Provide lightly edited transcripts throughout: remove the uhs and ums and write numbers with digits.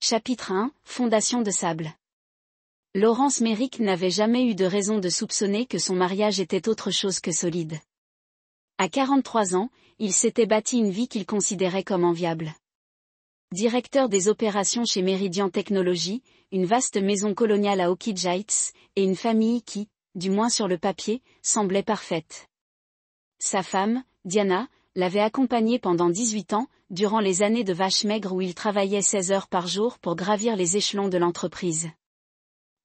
Chapitre 1, Fondation de sable. Laurence Merrick n'avait jamais eu de raison de soupçonner que son mariage était autre chose que solide. À 43 ans, il s'était bâti une vie qu'il considérait comme enviable. Directeur des opérations chez Meridian Technologies, une vaste maison coloniale à Oakidge Heights, et une famille qui, du moins sur le papier, semblait parfaite. Sa femme, Diana, l'avait accompagné pendant 18 ans, durant les années de vache maigre où il travaillait 16 heures par jour pour gravir les échelons de l'entreprise.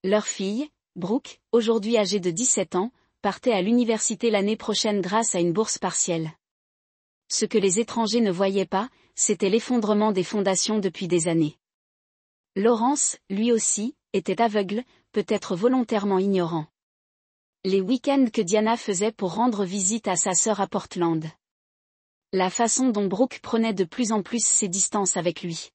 Leur fille, Brooke, aujourd'hui âgée de 17 ans, partait à l'université l'année prochaine grâce à une bourse partielle. Ce que les étrangers ne voyaient pas, c'était l'effondrement des fondations depuis des années. Laurence, lui aussi, était aveugle, peut-être volontairement ignorant. Les week-ends que Diana faisait pour rendre visite à sa sœur à Portland. La façon dont Brooke prenait de plus en plus ses distances avec lui.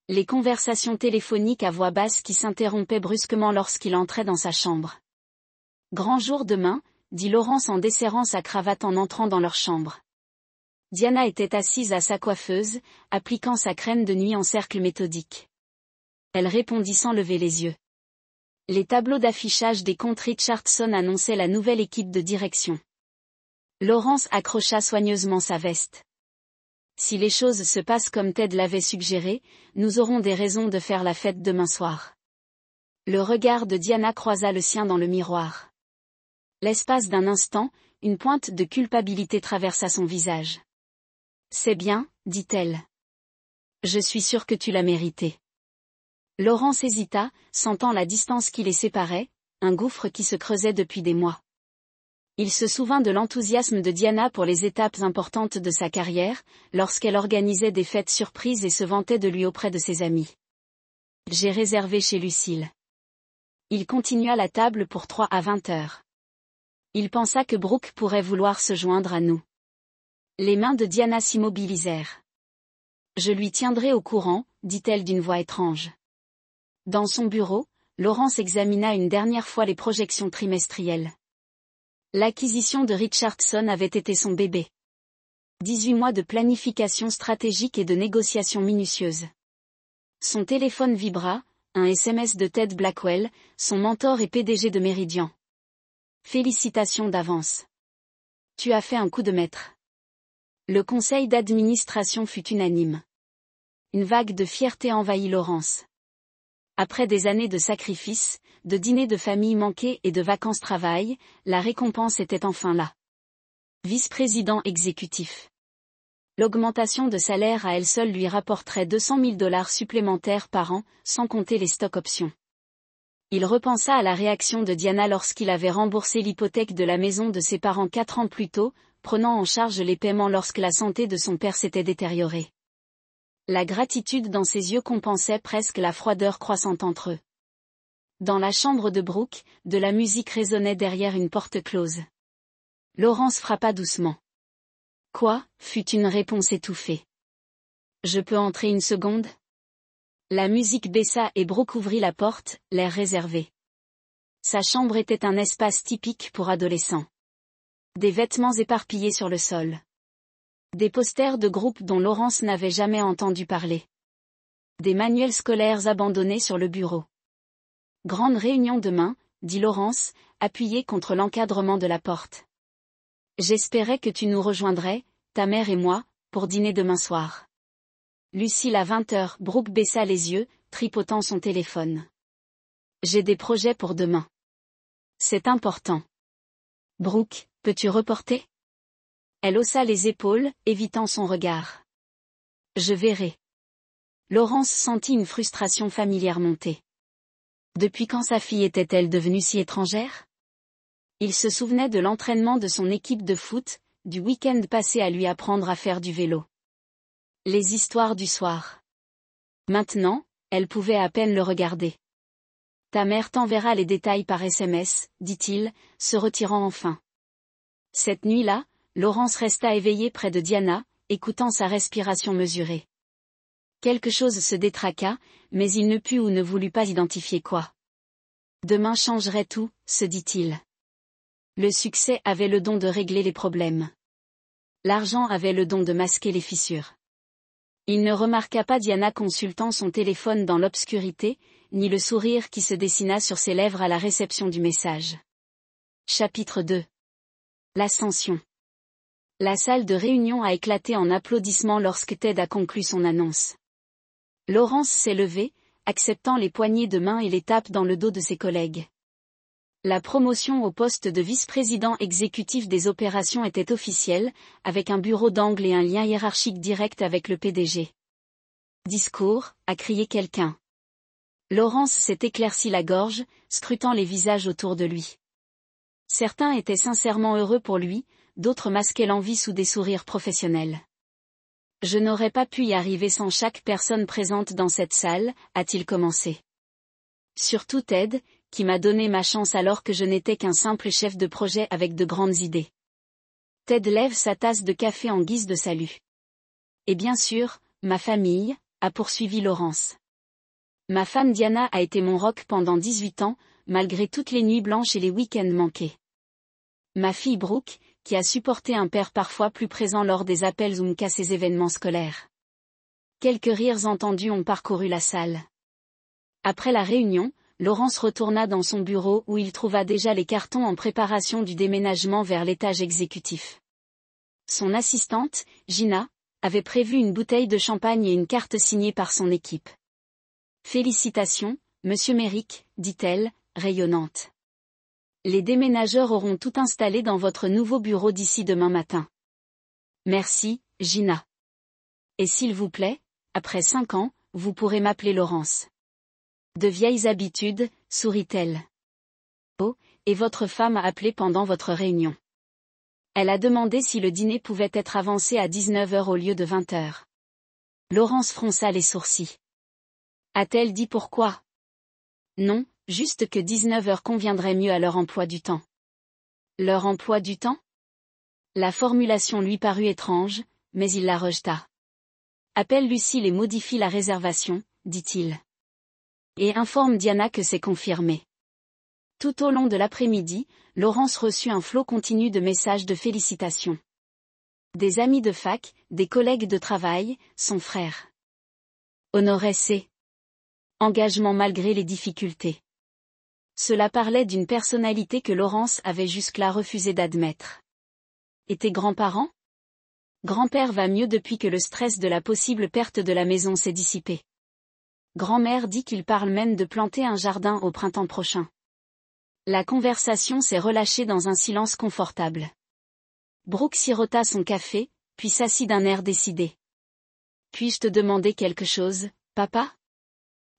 Les conversations téléphoniques à voix basse qui s'interrompaient brusquement lorsqu'il entrait dans sa chambre. « Grand jour demain », dit Laurence en desserrant sa cravate en entrant dans leur chambre. Diana était assise à sa coiffeuse, appliquant sa crème de nuit en cercle méthodique. Elle répondit sans lever les yeux. Les tableaux d'affichage des comptes Richardson annonçaient la nouvelle équipe de direction. Laurence accrocha soigneusement sa veste. Si les choses se passent comme Ted l'avait suggéré, nous aurons des raisons de faire la fête demain soir. Le regard de Diana croisa le sien dans le miroir. L'espace d'un instant, une pointe de culpabilité traversa son visage. C'est bien, dit-elle. Je suis sûre que tu l'as mérité. Laurence hésita, sentant la distance qui les séparait, un gouffre qui se creusait depuis des mois. Il se souvint de l'enthousiasme de Diana pour les étapes importantes de sa carrière, lorsqu'elle organisait des fêtes surprises et se vantait de lui auprès de ses amis. J'ai réservé chez Lucille. Il continua la table pour 3 à 20 heures. Il pensa que Brooke pourrait vouloir se joindre à nous. Les mains de Diana s'immobilisèrent. Je lui tiendrai au courant, dit-elle d'une voix étrange. Dans son bureau, Laurence examina une dernière fois les projections trimestrielles. L'acquisition de Richardson avait été son bébé. 18 mois de planification stratégique et de négociations minutieuses. Son téléphone vibra, un SMS de Ted Blackwell, son mentor et PDG de Meridian. Félicitations d'avance. Tu as fait un coup de maître. Le conseil d'administration fut unanime. Une vague de fierté envahit Laurence. Après des années de sacrifices, de dîners de famille manqués et de vacances travail, la récompense était enfin là. Vice-président exécutif. L'augmentation de salaire à elle seule lui rapporterait $200 000 supplémentaires par an, sans compter les stock options. Il repensa à la réaction de Diana lorsqu'il avait remboursé l'hypothèque de la maison de ses parents 4 ans plus tôt, prenant en charge les paiements lorsque la santé de son père s'était détériorée. La gratitude dans ses yeux compensait presque la froideur croissante entre eux. Dans la chambre de Brooke, de la musique résonnait derrière une porte close. Laurence frappa doucement. Quoi, fut une réponse étouffée. Je peux entrer une seconde? La musique baissa et Brooke ouvrit la porte, l'air réservé. Sa chambre était un espace typique pour adolescents. Des vêtements éparpillés sur le sol. Des posters de groupes dont Laurence n'avait jamais entendu parler. Des manuels scolaires abandonnés sur le bureau. Grande réunion demain, dit Laurence, appuyée contre l'encadrement de la porte. J'espérais que tu nous rejoindrais, ta mère et moi, pour dîner demain soir. Lucille à 20 heures, Brooke baissa les yeux, tripotant son téléphone. J'ai des projets pour demain. C'est important. Brooke, peux-tu reporter? Elle haussa les épaules, évitant son regard. Je verrai. Laurence sentit une frustration familière monter. Depuis quand sa fille était-elle devenue si étrangère? Il se souvenait de l'entraînement de son équipe de foot, du week-end passé à lui apprendre à faire du vélo. Les histoires du soir. Maintenant, elle pouvait à peine le regarder. Ta mère t'enverra les détails par SMS, dit-il, se retirant enfin. Cette nuit-là, Laurence resta éveillée près de Diana, écoutant sa respiration mesurée. Quelque chose se détraqua, mais il ne put ou ne voulut pas identifier quoi. Demain changerait tout, se dit-il. Le succès avait le don de régler les problèmes. L'argent avait le don de masquer les fissures. Il ne remarqua pas Diana consultant son téléphone dans l'obscurité, ni le sourire qui se dessina sur ses lèvres à la réception du message. Chapitre 2. L'ascension. La salle de réunion a éclaté en applaudissements lorsque Ted a conclu son annonce. Laurence s'est levée, acceptant les poignées de main et les tapes dans le dos de ses collègues. La promotion au poste de vice-président exécutif des opérations était officielle, avec un bureau d'angle et un lien hiérarchique direct avec le PDG. Discours, a crié quelqu'un. Laurence s'est éclairci la gorge, scrutant les visages autour de lui. Certains étaient sincèrement heureux pour lui, d'autres masquaient l'envie sous des sourires professionnels. Je n'aurais pas pu y arriver sans chaque personne présente dans cette salle, a-t-il commencé. Surtout Ted, qui m'a donné ma chance alors que je n'étais qu'un simple chef de projet avec de grandes idées. Ted lève sa tasse de café en guise de salut. Et bien sûr, ma famille, a poursuivi Laurence. Ma femme Diana a été mon rock pendant 18 ans, malgré toutes les nuits blanches et les week-ends manqués. Ma fille Brooke, qui a supporté un père parfois plus présent lors des appels Zoom qu'à ses événements scolaires. Quelques rires entendus ont parcouru la salle. Après la réunion, Laurence retourna dans son bureau où il trouva déjà les cartons en préparation du déménagement vers l'étage exécutif. Son assistante, Gina, avait prévu une bouteille de champagne et une carte signée par son équipe. Félicitations, Monsieur Méric, dit-elle, rayonnante. Les déménageurs auront tout installé dans votre nouveau bureau d'ici demain matin. Merci, Gina. Et s'il vous plaît, après 5 ans, vous pourrez m'appeler Laurence. De vieilles habitudes, sourit-elle. Oh, et votre femme a appelé pendant votre réunion. Elle a demandé si le dîner pouvait être avancé à 19h au lieu de 20h. Laurence fronça les sourcils. A-t-elle dit pourquoi? Non, juste que 19h conviendrait mieux à leur emploi du temps. Leur emploi du temps? La formulation lui parut étrange, mais il la rejeta. Appelle Lucille et modifie la réservation, dit-il. Et informe Diana que c'est confirmé. Tout au long de l'après-midi, Laurence reçut un flot continu de messages de félicitations. Des amis de fac, des collègues de travail, son frère. Honoré C. Engagement malgré les difficultés. Cela parlait d'une personnalité que Laurence avait jusque-là refusé d'admettre. Et tes grands-parents? Grand-père va mieux depuis que le stress de la possible perte de la maison s'est dissipé. Grand-mère dit qu'il parle même de planter un jardin au printemps prochain. La conversation s'est relâchée dans un silence confortable. Brooke sirota son café, puis s'assit d'un air décidé. Puis-je te demander quelque chose, papa?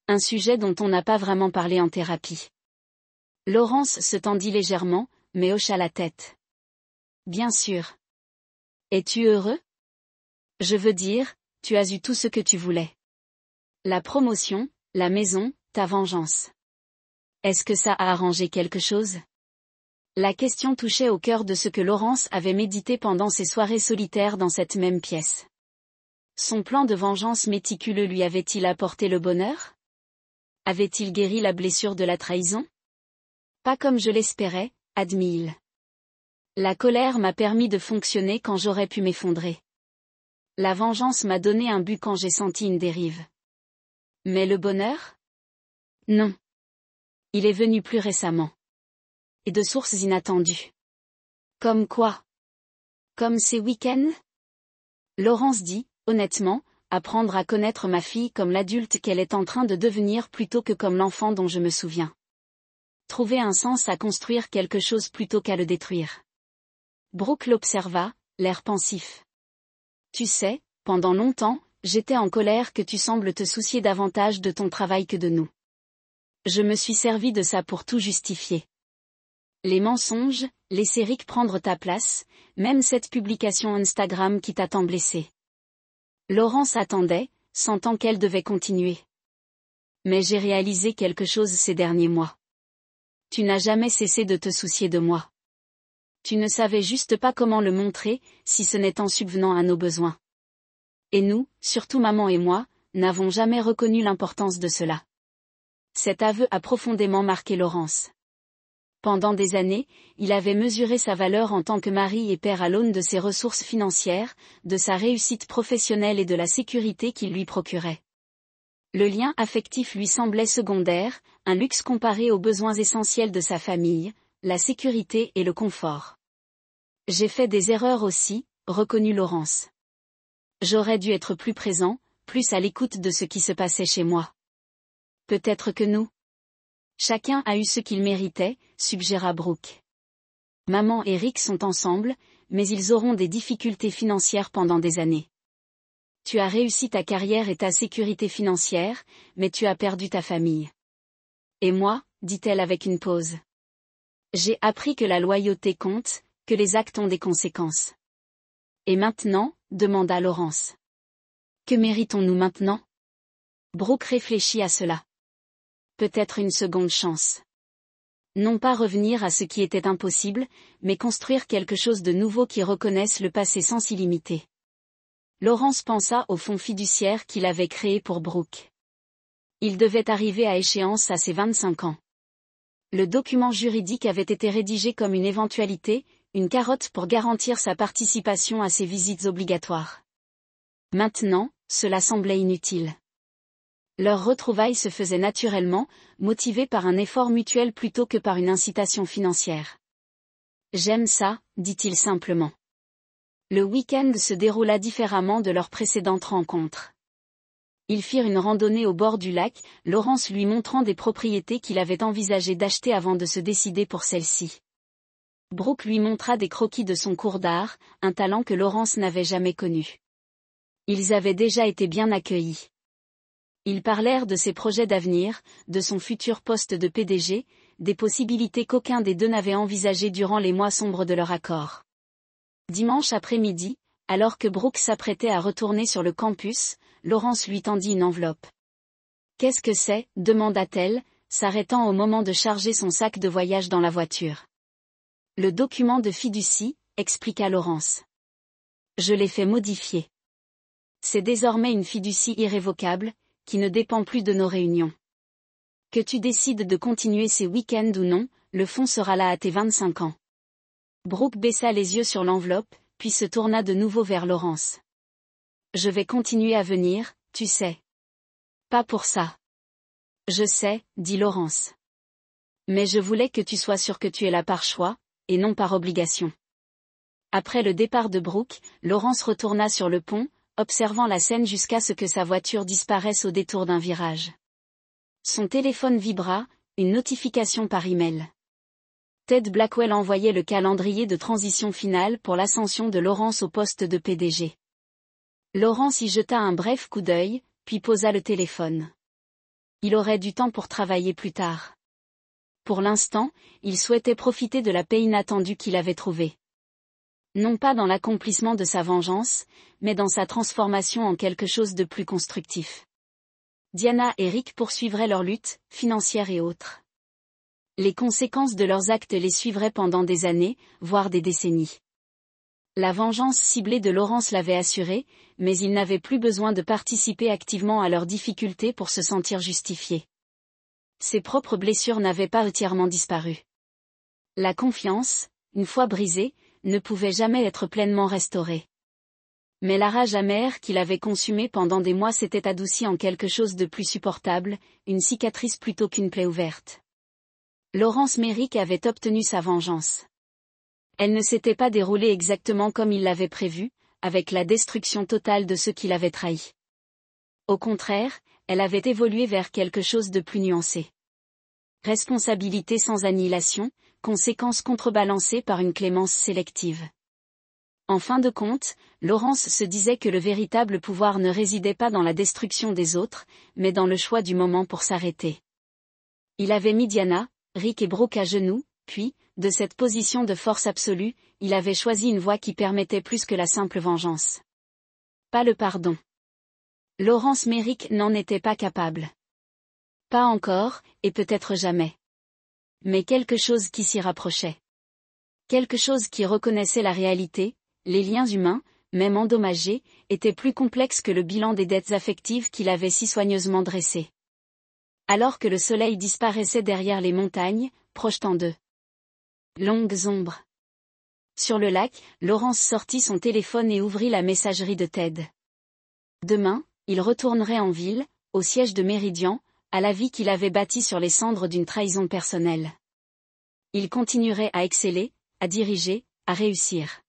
Un sujet dont on n'a pas vraiment parlé en thérapie. Laurence se tendit légèrement, mais hocha la tête. Bien sûr. Es-tu heureux? Je veux dire, tu as eu tout ce que tu voulais. La promotion, la maison, ta vengeance. Est-ce que ça a arrangé quelque chose? La question touchait au cœur de ce que Laurence avait médité pendant ses soirées solitaires dans cette même pièce. Son plan de vengeance méticuleux lui avait-il apporté le bonheur? Avait-il guéri la blessure de la trahison? Pas comme je l'espérais, admit-il. La colère m'a permis de fonctionner quand j'aurais pu m'effondrer. La vengeance m'a donné un but quand j'ai senti une dérive. Mais le bonheur? Non. Il est venu plus récemment. Et de sources inattendues. Comme quoi? Comme ces week-ends? Laurence dit, honnêtement, apprendre à connaître ma fille comme l'adulte qu'elle est en train de devenir plutôt que comme l'enfant dont je me souviens. Trouver un sens à construire quelque chose plutôt qu'à le détruire. Brooke l'observa, l'air pensif. Tu sais, pendant longtemps, j'étais en colère que tu sembles te soucier davantage de ton travail que de nous. Je me suis servi de ça pour tout justifier. Les mensonges, laisser Rick prendre ta place, même cette publication Instagram qui t'a tant blessé. Laurence attendait, sentant qu'elle devait continuer. Mais j'ai réalisé quelque chose ces derniers mois. Tu n'as jamais cessé de te soucier de moi. Tu ne savais juste pas comment le montrer, si ce n'est en subvenant à nos besoins. Et nous, surtout maman et moi, n'avons jamais reconnu l'importance de cela. Cet aveu a profondément marqué Laurence. Pendant des années, il avait mesuré sa valeur en tant que mari et père à l'aune de ses ressources financières, de sa réussite professionnelle et de la sécurité qu'il lui procurait. Le lien affectif lui semblait secondaire, un luxe comparé aux besoins essentiels de sa famille, la sécurité et le confort. J'ai fait des erreurs aussi, reconnut Laurence. J'aurais dû être plus présent, plus à l'écoute de ce qui se passait chez moi. Peut-être que nous. Chacun a eu ce qu'il méritait, suggéra Brooke. Maman et Rick sont ensemble, mais ils auront des difficultés financières pendant des années. Tu as réussi ta carrière et ta sécurité financière, mais tu as perdu ta famille. Et moi, dit-elle avec une pause. J'ai appris que la loyauté compte, que les actes ont des conséquences. Et maintenant, demanda Laurence. Que méritons-nous maintenant? Brooke réfléchit à cela. Peut-être une seconde chance. Non pas revenir à ce qui était impossible, mais construire quelque chose de nouveau qui reconnaisse le passé sans s'y limiter. Laurence pensa au fonds fiduciaire qu'il avait créé pour Brooke. Il devait arriver à échéance à ses 25 ans. Le document juridique avait été rédigé comme une éventualité, une carotte pour garantir sa participation à ses visites obligatoires. Maintenant, cela semblait inutile. Leur retrouvaille se faisait naturellement, motivée par un effort mutuel plutôt que par une incitation financière. J'aime ça, dit-il simplement. Le week-end se déroula différemment de leur précédente rencontre. Ils firent une randonnée au bord du lac, Laurence lui montrant des propriétés qu'il avait envisagé d'acheter avant de se décider pour celle-ci. Brooke lui montra des croquis de son cours d'art, un talent que Laurence n'avait jamais connu. Ils avaient déjà été bien accueillis. Ils parlèrent de ses projets d'avenir, de son futur poste de PDG, des possibilités qu'aucun des deux n'avait envisagées durant les mois sombres de leur accord. Dimanche après-midi, alors que Brooke s'apprêtait à retourner sur le campus, Laurence lui tendit une enveloppe. « Qu'est-ce que c'est » demanda-t-elle, s'arrêtant au moment de charger son sac de voyage dans la voiture. « Le document de fiducie » expliqua Laurence. « Je l'ai fait modifier. C'est désormais une fiducie irrévocable, qui ne dépend plus de nos réunions. Que tu décides de continuer ces week-ends ou non, le fonds sera là à tes 25 ans. » Brooke baissa les yeux sur l'enveloppe, puis se tourna de nouveau vers Laurence. « Je vais continuer à venir, tu sais. »« Pas pour ça. »« Je sais, » dit Laurence. « Mais je voulais que tu sois sûre que tu es là par choix, et non par obligation. » Après le départ de Brooke, Laurence retourna sur le pont, observant la scène jusqu'à ce que sa voiture disparaisse au détour d'un virage. Son téléphone vibra, une notification par email. Ted Blackwell envoyait le calendrier de transition finale pour l'ascension de Laurence au poste de PDG. Laurence y jeta un bref coup d'œil, puis posa le téléphone. Il aurait du temps pour travailler plus tard. Pour l'instant, il souhaitait profiter de la paix inattendue qu'il avait trouvée. Non pas dans l'accomplissement de sa vengeance, mais dans sa transformation en quelque chose de plus constructif. Diana et Rick poursuivraient leur lutte, financière et autres. Les conséquences de leurs actes les suivraient pendant des années, voire des décennies. La vengeance ciblée de Laurence l'avait assuré, mais il n'avait plus besoin de participer activement à leurs difficultés pour se sentir justifié. Ses propres blessures n'avaient pas entièrement disparu. La confiance, une fois brisée, ne pouvait jamais être pleinement restaurée. Mais la rage amère qu'il avait consumée pendant des mois s'était adoucie en quelque chose de plus supportable, une cicatrice plutôt qu'une plaie ouverte. Laurence Merrick avait obtenu sa vengeance. Elle ne s'était pas déroulée exactement comme il l'avait prévu, avec la destruction totale de ceux qui l'avaient trahi. Au contraire, elle avait évolué vers quelque chose de plus nuancé. Responsabilité sans annihilation, conséquences contrebalancées par une clémence sélective. En fin de compte, Laurence se disait que le véritable pouvoir ne résidait pas dans la destruction des autres, mais dans le choix du moment pour s'arrêter. Il avait mis Diana, Rick et Brooke à genoux, puis, de cette position de force absolue, il avait choisi une voie qui permettait plus que la simple vengeance. Pas le pardon. Laurence Merrick n'en était pas capable. Pas encore, et peut-être jamais. Mais quelque chose qui s'y rapprochait. Quelque chose qui reconnaissait la réalité, les liens humains, même endommagés, étaient plus complexes que le bilan des dettes affectives qu'il avait si soigneusement dressé. Alors que le soleil disparaissait derrière les montagnes, projetant de Longues ombres. Sur le lac, Laurence sortit son téléphone et ouvrit la messagerie de Ted. Demain, il retournerait en ville, au siège de Meridian, à la vie qu'il avait bâtie sur les cendres d'une trahison personnelle. Il continuerait à exceller, à diriger, à réussir.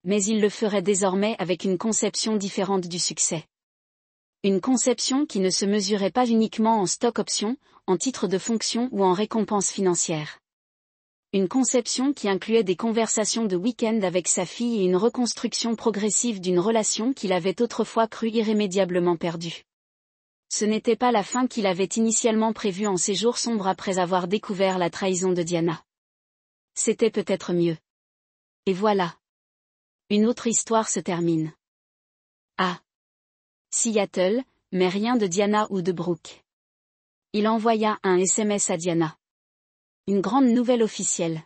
Mais il le ferait désormais avec une conception différente du succès. Une conception qui ne se mesurait pas uniquement en stock options, en titres de fonction ou en récompenses financières. Une conception qui incluait des conversations de week-end avec sa fille et une reconstruction progressive d'une relation qu'il avait autrefois cru irrémédiablement perdue. Ce n'était pas la fin qu'il avait initialement prévue en ces jours sombres après avoir découvert la trahison de Diana. C'était peut-être mieux. Et voilà. Une autre histoire se termine. À Seattle, mais rien de Diana ou de Brooke. Il envoya un SMS à Diana. Une grande nouvelle officielle.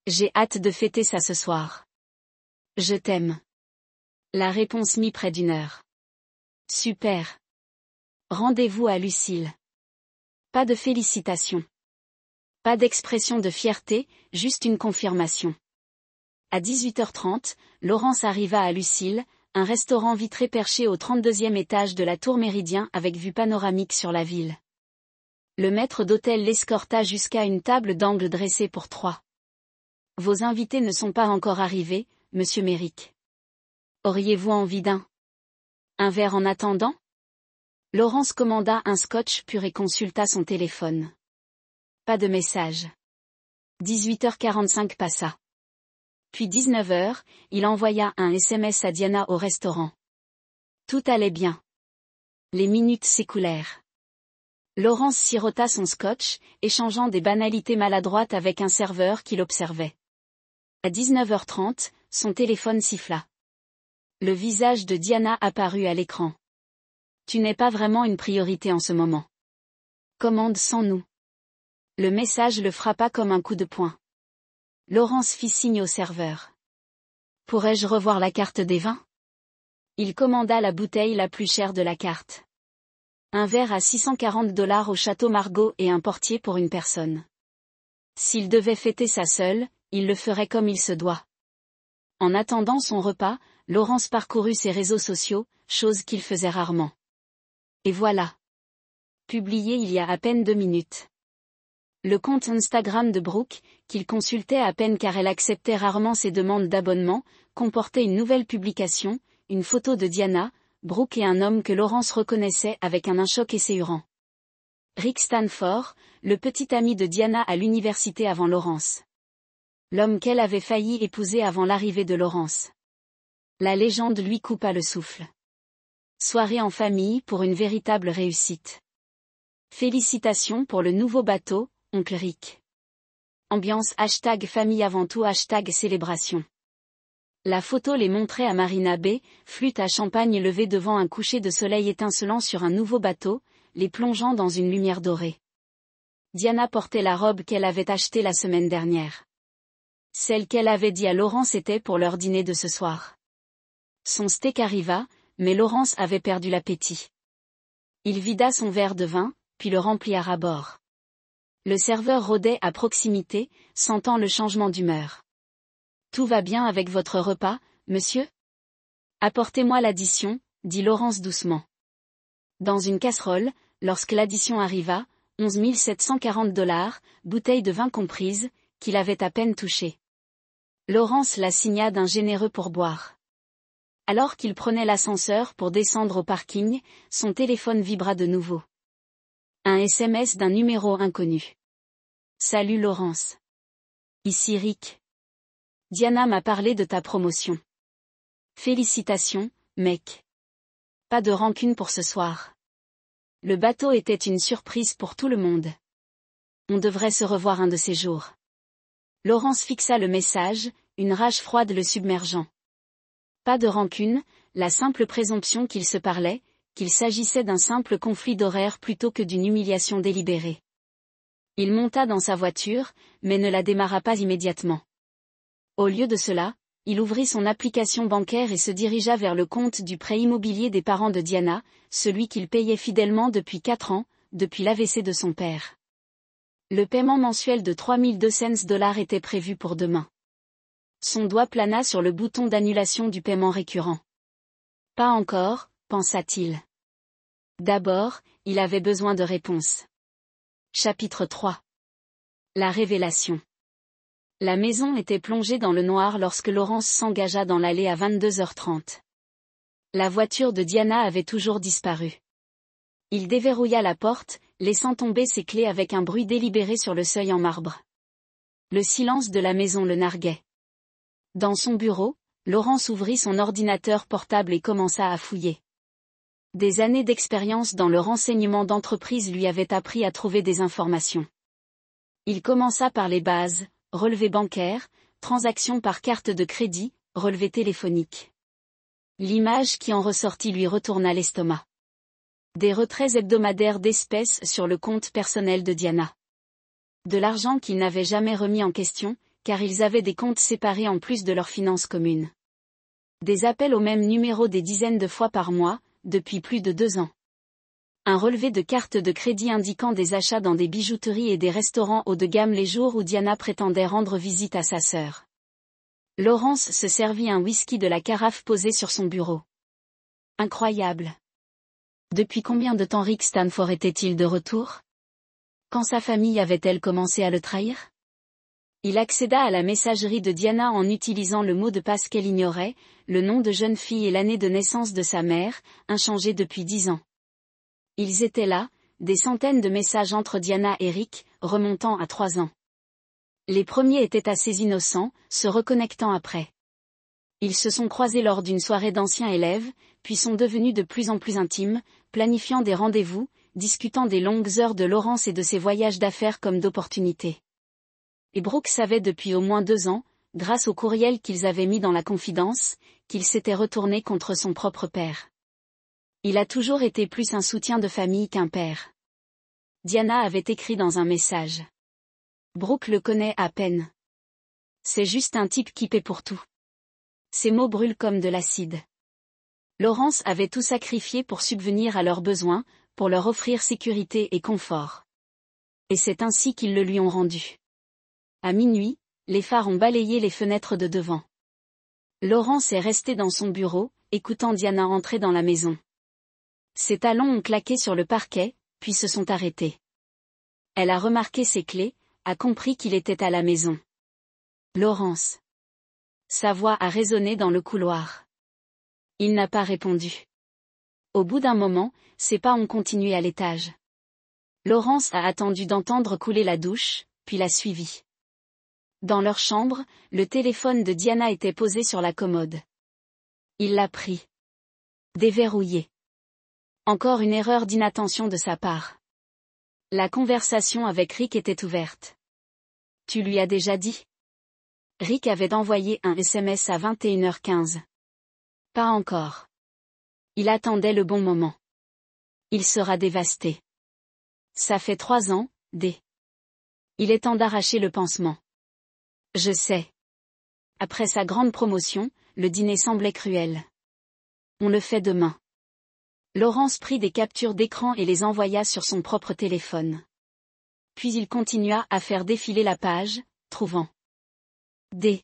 J'ai hâte de fêter ça ce soir. Je t'aime. La réponse mit près d'une heure. Super. Rendez-vous à Lucille. Pas de félicitations. Pas d'expression de fierté, juste une confirmation. À 18h30, Laurence arriva à Lucille, un restaurant vitré perché au 32e étage de la tour Méridien avec vue panoramique sur la ville. Le maître d'hôtel l'escorta jusqu'à une table d'angle dressée pour 3. Vos invités ne sont pas encore arrivés, monsieur Merrick. Auriez-vous envie d'un verre en attendant? Laurence commanda un scotch pur et consulta son téléphone. Pas de message. 18h45 passa. Puis 19h, il envoya un SMS à Diana au restaurant. Tout allait bien. Les minutes s'écoulèrent. Laurence sirota son scotch, échangeant des banalités maladroites avec un serveur qui l'observait. À 19h30, son téléphone siffla. Le visage de Diana apparut à l'écran. Tu n'es pas vraiment une priorité en ce moment. Commande sans nous. Le message le frappa comme un coup de poing. Laurence fit signe au serveur. Pourrais-je revoir la carte des vins? Il commanda la bouteille la plus chère de la carte. Un verre à $640 au Château Margaux et un portier pour une personne. S'il devait fêter ça seul, il le ferait comme il se doit. En attendant son repas, Laurence parcourut ses réseaux sociaux, chose qu'il faisait rarement. Et voilà. Publié il y a à peine 2 minutes. Le compte Instagram de Brooke, qu'il consultait à peine car elle acceptait rarement ses demandes d'abonnement, comportait une nouvelle publication, une photo de Diana, Brooke et un homme que Laurence reconnaissait avec un choc esséurant. Rick Stanford, le petit ami de Diana à l'université avant Laurence. L'homme qu'elle avait failli épouser avant l'arrivée de Laurence. La légende lui coupa le souffle. Soirée en famille pour une véritable réussite. Félicitations pour le nouveau bateau, oncle Rick. Ambiance #famille avant tout #célébration. La photo les montrait à Marina Bay, flûte à champagne levée devant un coucher de soleil étincelant sur un nouveau bateau, les plongeant dans une lumière dorée. Diana portait la robe qu'elle avait achetée la semaine dernière. Celle qu'elle avait dit à Laurence était pour leur dîner de ce soir. Son steak arriva, mais Laurence avait perdu l'appétit. Il vida son verre de vin, puis le remplit à ras-bord. Le serveur rôdait à proximité, sentant le changement d'humeur. Tout va bien avec votre repas, monsieur? Apportez-moi l'addition, dit Laurence doucement. Dans une casserole, lorsque l'addition arriva, $11 740, bouteille de vin comprise, qu'il avait à peine touchée. Laurence la signa d'un généreux pourboire. Alors qu'il prenait l'ascenseur pour descendre au parking, son téléphone vibra de nouveau. Un SMS d'un numéro inconnu. Salut Laurence. Ici Rick. Diana m'a parlé de ta promotion. Félicitations, mec. Pas de rancune pour ce soir. Le bateau était une surprise pour tout le monde. On devrait se revoir un de ces jours. Laurence fixa le message, une rage froide le submergeant. Pas de rancune, la simple présomption qu'ils se parlaient, qu'il s'agissait d'un simple conflit d'horaires plutôt que d'une humiliation délibérée. Il monta dans sa voiture, mais ne la démarra pas immédiatement. Au lieu de cela, il ouvrit son application bancaire et se dirigea vers le compte du prêt immobilier des parents de Diana, celui qu'il payait fidèlement depuis 4 ans, depuis l'AVC de son père. Le paiement mensuel de $3,200 était prévu pour demain. Son doigt plana sur le bouton d'annulation du paiement récurrent. Pas encore, pensa-t-il. D'abord, il avait besoin de réponses. Chapitre 3. La révélation. La maison était plongée dans le noir lorsque Laurence s'engagea dans l'allée à 22h30. La voiture de Diana avait toujours disparu. Il déverrouilla la porte, laissant tomber ses clés avec un bruit délibéré sur le seuil en marbre. Le silence de la maison le narguait. Dans son bureau, Laurence ouvrit son ordinateur portable et commença à fouiller. Des années d'expérience dans le renseignement d'entreprise lui avaient appris à trouver des informations. Il commença par les bases, relevés bancaires, transactions par carte de crédit, relevés téléphoniques. L'image qui en ressortit lui retourna l'estomac. Des retraits hebdomadaires d'espèces sur le compte personnel de Diana. De l'argent qu'ils n'avaient jamais remis en question, car ils avaient des comptes séparés en plus de leurs finances communes. Des appels au même numéro des dizaines de fois par mois, depuis plus de 2 ans. Un relevé de carte de crédit indiquant des achats dans des bijouteries et des restaurants haut de gamme les jours où Diana prétendait rendre visite à sa sœur. Laurence se servit un whisky de la carafe posée sur son bureau. Incroyable. Depuis combien de temps Rick Stanford était-il de retour? Quand sa famille avait-elle commencé à le trahir? Il accéda à la messagerie de Diana en utilisant le mot de passe qu'elle ignorait, le nom de jeune fille et l'année de naissance de sa mère, inchangés depuis 10 ans. Ils étaient là, des centaines de messages entre Diana et Rick, remontant à 3 ans. Les premiers étaient assez innocents, se reconnectant après. Ils se sont croisés lors d'une soirée d'anciens élèves, puis sont devenus de plus en plus intimes, planifiant des rendez-vous, discutant des longues heures de Laurence et de ses voyages d'affaires comme d'opportunités. Et Brooke savait depuis au moins 2 ans, grâce au courriel qu'ils avaient mis dans la confidence, qu'il s'était retourné contre son propre père. Il a toujours été plus un soutien de famille qu'un père. Diana avait écrit dans un message. Brooke le connaît à peine. C'est juste un type qui paie pour tout. Ses mots brûlent comme de l'acide. Laurence avait tout sacrifié pour subvenir à leurs besoins, pour leur offrir sécurité et confort. Et c'est ainsi qu'ils le lui ont rendu. À minuit, les phares ont balayé les fenêtres de devant. Laurence est restée dans son bureau, écoutant Diana entrer dans la maison. Ses talons ont claqué sur le parquet, puis se sont arrêtés. Elle a remarqué ses clés, a compris qu'il était à la maison. Laurence. Sa voix a résonné dans le couloir. Il n'a pas répondu. Au bout d'un moment, ses pas ont continué à l'étage. Laurence a attendu d'entendre couler la douche, puis l'a suivi. Dans leur chambre, le téléphone de Diana était posé sur la commode. Il l'a pris. Déverrouillé. Encore une erreur d'inattention de sa part. La conversation avec Rick était ouverte. Tu lui as déjà dit? Rick avait envoyé un SMS à 21h15. Pas encore. Il attendait le bon moment. Il sera dévasté. Ça fait 3 ans, D. Il est temps d'arracher le pansement. Je sais. Après sa grande promotion, le dîner semblait cruel. On le fait demain. Laurence prit des captures d'écran et les envoya sur son propre téléphone. Puis il continua à faire défiler la page, trouvant. D.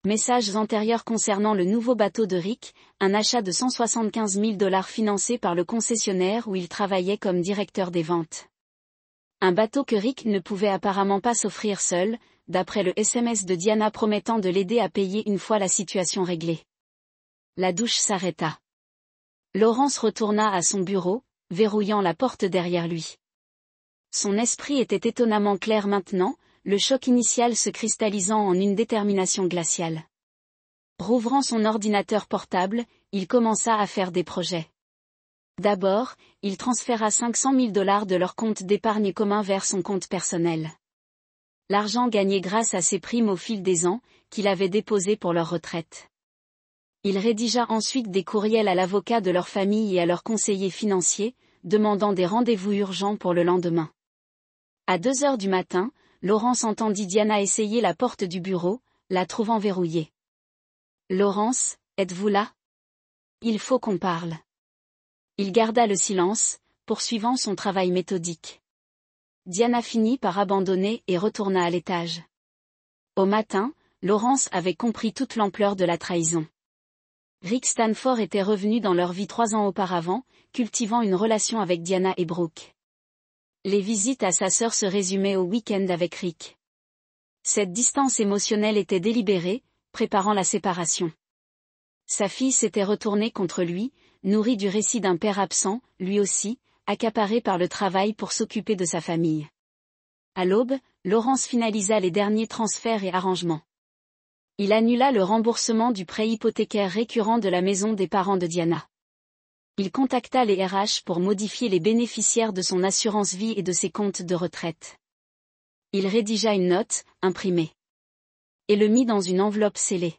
Messages antérieurs concernant le nouveau bateau de Rick, un achat de $175 000 financé par le concessionnaire où il travaillait comme directeur des ventes. Un bateau que Rick ne pouvait apparemment pas s'offrir seul, d'après le SMS de Diana promettant de l'aider à payer une fois la situation réglée. La douche s'arrêta. Laurence retourna à son bureau, verrouillant la porte derrière lui. Son esprit était étonnamment clair maintenant, le choc initial se cristallisant en une détermination glaciale. Rouvrant son ordinateur portable, il commença à faire des projets. D'abord, il transféra $500 000 de leur compte d'épargne commun vers son compte personnel. L'argent gagné grâce à ses primes au fil des ans, qu'il avait déposées pour leur retraite. Il rédigea ensuite des courriels à l'avocat de leur famille et à leurs conseillers financiers, demandant des rendez-vous urgents pour le lendemain. À 2 heures du matin, Laurence entendit Diana essayer la porte du bureau, la trouvant verrouillée. « Laurence, êtes-vous là? Il faut qu'on parle. » Il garda le silence, poursuivant son travail méthodique. Diana finit par abandonner et retourna à l'étage. Au matin, Laurence avait compris toute l'ampleur de la trahison. Rick Stanford était revenu dans leur vie 3 ans auparavant, cultivant une relation avec Diana et Brooke. Les visites à sa sœur se résumaient au week-end avec Rick. Cette distance émotionnelle était délibérée, préparant la séparation. Sa fille s'était retournée contre lui, nourrie du récit d'un père absent, lui aussi, accaparé par le travail pour s'occuper de sa famille. À l'aube, Laurence finalisa les derniers transferts et arrangements. Il annula le remboursement du prêt hypothécaire récurrent de la maison des parents de Diana. Il contacta les RH pour modifier les bénéficiaires de son assurance vie et de ses comptes de retraite. Il rédigea une note, imprimée. Et le mit dans une enveloppe scellée.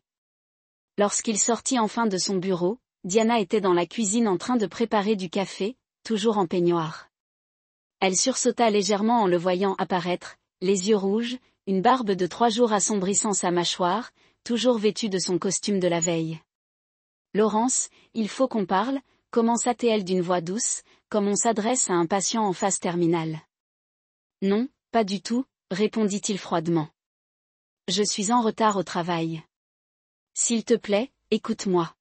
Lorsqu'il sortit enfin de son bureau, Diana était dans la cuisine en train de préparer du café, toujours en peignoir. Elle sursauta légèrement en le voyant apparaître, les yeux rouges, une barbe de 3 jours assombrissant sa mâchoire, toujours vêtue de son costume de la veille. « Laurence, il faut qu'on parle », commença-t-elle d'une voix douce, comme on s'adresse à un patient en phase terminale. « Non, pas du tout », répondit-il froidement. « Je suis en retard au travail. S'il te plaît, écoute-moi.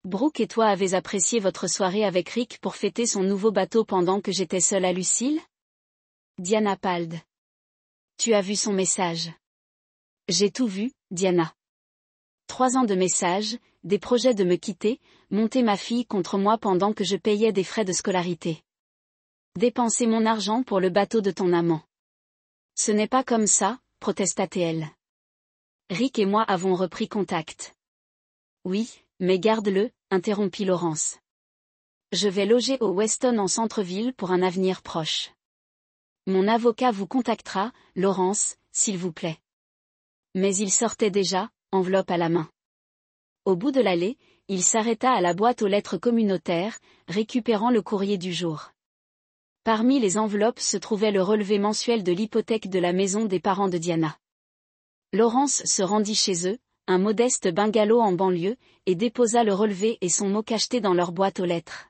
Brooke et toi avez apprécié votre soirée avec Rick pour fêter son nouveau bateau pendant que j'étais seule à Lucille ? Diana pâle. Tu as vu son message. J'ai tout vu, Diana. 3 ans de messages, des projets de me quitter, monter ma fille contre moi pendant que je payais des frais de scolarité. Dépenser mon argent pour le bateau de ton amant. Ce n'est pas comme ça, protesta-t-elle. Rick et moi avons repris contact. Oui, mais garde-le, interrompit Laurence. Je vais loger au Weston en centre-ville pour un avenir proche. Mon avocat vous contactera, Laurence, s'il vous plaît. Mais il sortait déjà, enveloppe à la main. Au bout de l'allée, il s'arrêta à la boîte aux lettres communautaires, récupérant le courrier du jour. Parmi les enveloppes se trouvait le relevé mensuel de l'hypothèque de la maison des parents de Diana. Laurence se rendit chez eux, un modeste bungalow en banlieue, et déposa le relevé et son mot cacheté dans leur boîte aux lettres.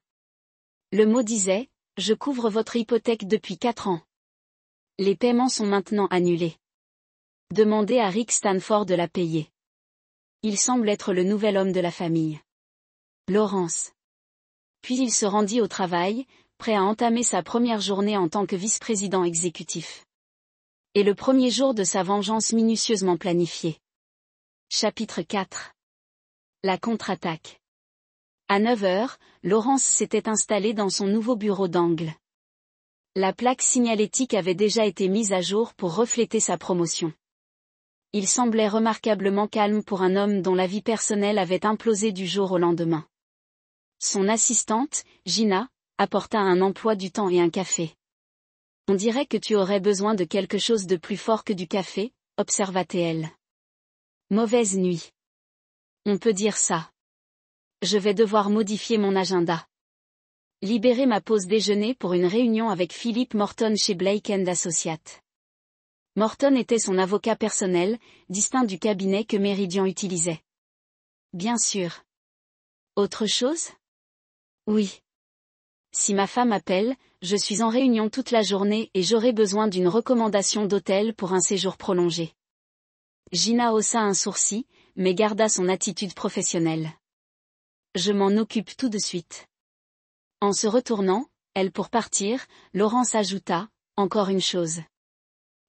Le mot disait « Je couvre votre hypothèque depuis 4 ans. Les paiements sont maintenant annulés. Demandez à Rick Stanford de la payer. Il semble être le nouvel homme de la famille. Laurence. » Puis il se rendit au travail, prêt à entamer sa première journée en tant que vice-président exécutif. Et le premier jour de sa vengeance minutieusement planifiée. Chapitre 4. La contre-attaque. À 9 heures, Laurence s'était installée dans son nouveau bureau d'angle. La plaque signalétique avait déjà été mise à jour pour refléter sa promotion. Il semblait remarquablement calme pour un homme dont la vie personnelle avait implosé du jour au lendemain. Son assistante, Gina, apporta un emploi du temps et un café. On dirait que tu aurais besoin de quelque chose de plus fort que du café, observa-t-elle. Mauvaise nuit. On peut dire ça. Je vais devoir modifier mon agenda. Libérer ma pause déjeuner pour une réunion avec Philip Morton chez Blake & Associates. Morton était son avocat personnel, distinct du cabinet que Meridian utilisait. Bien sûr. Autre chose ? Oui. Si ma femme appelle, je suis en réunion toute la journée et j'aurai besoin d'une recommandation d'hôtel pour un séjour prolongé. Gina haussa un sourcil, mais garda son attitude professionnelle. Je m'en occupe tout de suite. En se retournant, elle pour partir, Laurence ajouta, encore une chose.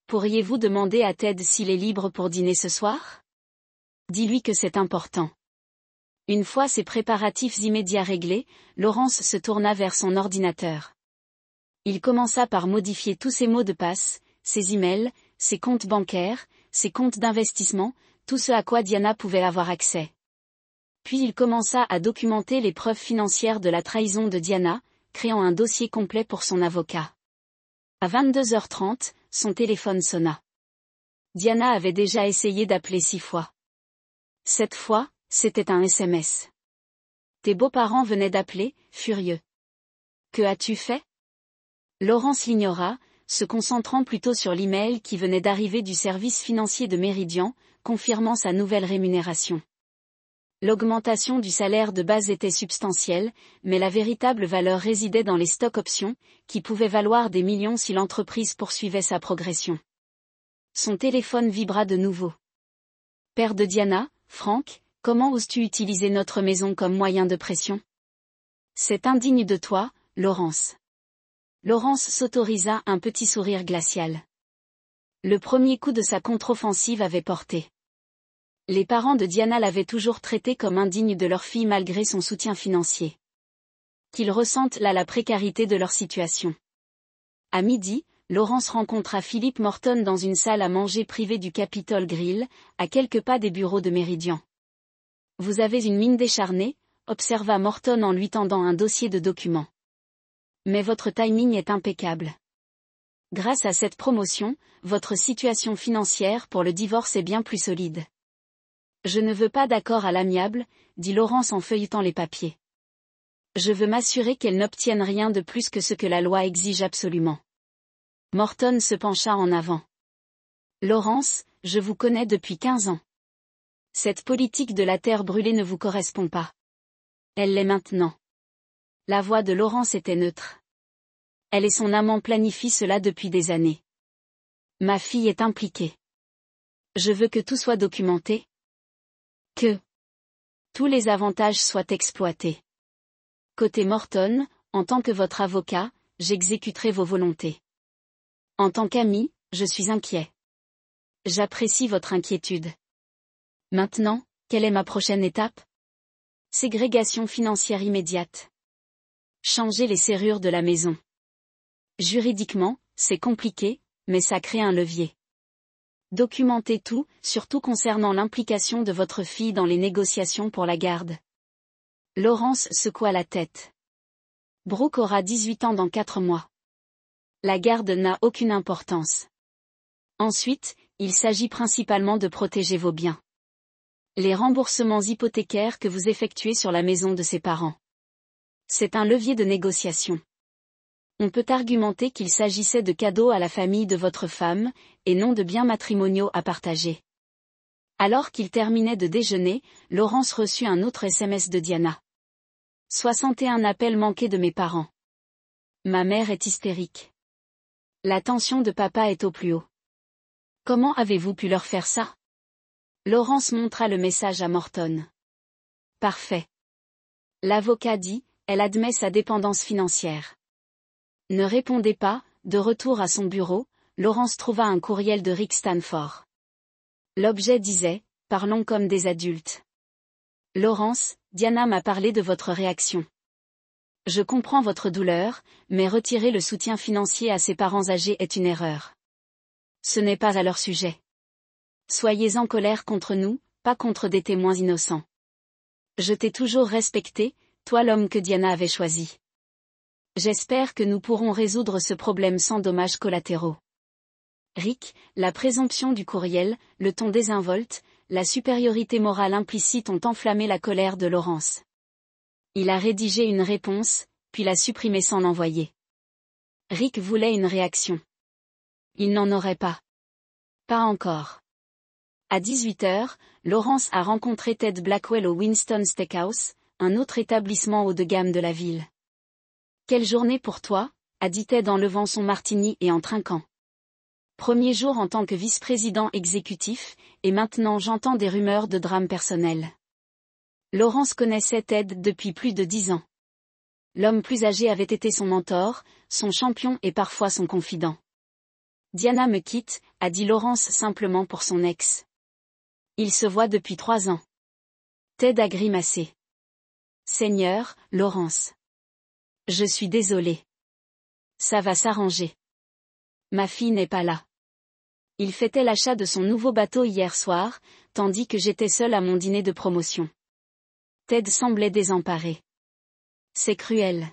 Pourriez-vous demander à Ted s'il est libre pour dîner ce soir ? Dis-lui que c'est important. Une fois ses préparatifs immédiats réglés, Laurence se tourna vers son ordinateur. Il commença par modifier tous ses mots de passe, ses emails, ses comptes bancaires, ses comptes d'investissement, tout ce à quoi Diana pouvait avoir accès. Puis il commença à documenter les preuves financières de la trahison de Diana, créant un dossier complet pour son avocat. À 22h30, son téléphone sonna. Diana avait déjà essayé d'appeler 6 fois. Cette fois, c'était un SMS. Tes beaux-parents venaient d'appeler, furieux. Que as-tu fait ? Laurence l'ignora, se concentrant plutôt sur l'email qui venait d'arriver du service financier de Meridian, confirmant sa nouvelle rémunération. L'augmentation du salaire de base était substantielle, mais la véritable valeur résidait dans les stock options, qui pouvaient valoir des millions si l'entreprise poursuivait sa progression. Son téléphone vibra de nouveau. Père de Diana, Frank, comment oses-tu utiliser notre maison comme moyen de pression? C'est indigne de toi, Laurence. Laurence s'autorisa un petit sourire glacial. Le premier coup de sa contre-offensive avait porté. Les parents de Diana l'avaient toujours traitée comme indigne de leur fille malgré son soutien financier. Qu'ils ressentent là la précarité de leur situation. À midi, Laurence rencontra Philip Morton dans une salle à manger privée du Capitol Grill, à quelques pas des bureaux de Meridian. Vous avez une mine décharnée, observa Morton en lui tendant un dossier de documents. Mais votre timing est impeccable. Grâce à cette promotion, votre situation financière pour le divorce est bien plus solide. Je ne veux pas d'accord à l'amiable, dit Laurence en feuilletant les papiers. Je veux m'assurer qu'elle n'obtienne rien de plus que ce que la loi exige absolument. Morton se pencha en avant. Laurence, je vous connais depuis 15 ans. Cette politique de la terre brûlée ne vous correspond pas. Elle l'est maintenant. La voix de Laurence était neutre. Elle et son amant planifient cela depuis des années. Ma fille est impliquée. Je veux que tout soit documenté. Que tous les avantages soient exploités. Côté Morton, en tant que votre avocat, j'exécuterai vos volontés. En tant qu'ami, je suis inquiet. J'apprécie votre inquiétude. Maintenant, quelle est ma prochaine étape? Ségrégation financière immédiate. Changer les serrures de la maison. Juridiquement, c'est compliqué, mais ça crée un levier. Documentez tout, surtout concernant l'implication de votre fille dans les négociations pour la garde. Laurence secoua la tête. Brooke aura 18 ans dans 4 mois. La garde n'a aucune importance. Ensuite, il s'agit principalement de protéger vos biens. Les remboursements hypothécaires que vous effectuez sur la maison de ses parents. C'est un levier de négociation. On peut argumenter qu'il s'agissait de cadeaux à la famille de votre femme, et non de biens matrimoniaux à partager. Alors qu'il terminait de déjeuner, Laurence reçut un autre SMS de Diana. 61 appels manqués de mes parents. Ma mère est hystérique. La tension de papa est au plus haut. Comment avez-vous pu leur faire ça? Laurence montra le message à Morton. Parfait. L'avocat dit, elle admet sa dépendance financière. Ne répondez pas, de retour à son bureau, Laurence trouva un courriel de Rick Stanford. L'objet disait, parlons comme des adultes. Laurence, Diana m'a parlé de votre réaction. Je comprends votre douleur, mais retirer le soutien financier à ses parents âgés est une erreur. Ce n'est pas à leur sujet. Soyez en colère contre nous, pas contre des témoins innocents. Je t'ai toujours respecté, toi l'homme que Diana avait choisi. J'espère que nous pourrons résoudre ce problème sans dommages collatéraux. Rick, la présomption du courriel, le ton désinvolte, la supériorité morale implicite ont enflammé la colère de Laurence. Il a rédigé une réponse, puis l'a supprimée sans l'envoyer. Rick voulait une réaction. Il n'en aurait pas. Pas encore. À 18h, Laurence a rencontré Ted Blackwell au Winston Steakhouse, un autre établissement haut de gamme de la ville. Quelle journée pour toi, a dit Ted en levant son martini et en trinquant. Premier jour en tant que vice-président exécutif, et maintenant j'entends des rumeurs de drame personnel. Laurence connaissait Ted depuis plus de 10 ans. L'homme plus âgé avait été son mentor, son champion et parfois son confident. Diana me quitte, a dit Laurence simplement pour son ex. Il se voit depuis 3 ans. Ted a grimacé. Seigneur, Laurence. Je suis désolé. Ça va s'arranger. Ma fille n'est pas là. Il fêtait l'achat de son nouveau bateau hier soir, tandis que j'étais seule à mon dîner de promotion. Ted semblait désemparé. C'est cruel.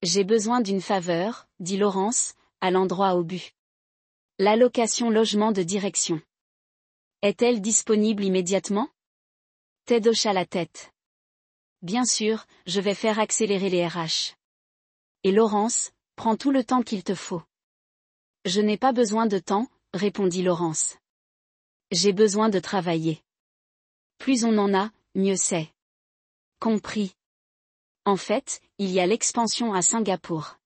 J'ai besoin d'une faveur, dit Laurence, allant droit au but. L'allocation logement de direction. Est-elle disponible immédiatement? Ted hocha la tête. Bien sûr, je vais faire accélérer les RH. Et Laurence, prends tout le temps qu'il te faut. Je n'ai pas besoin de temps, répondit Laurence. J'ai besoin de travailler. Plus on en a, mieux c'est. Compris. En fait, il y a l'expansion à Singapour.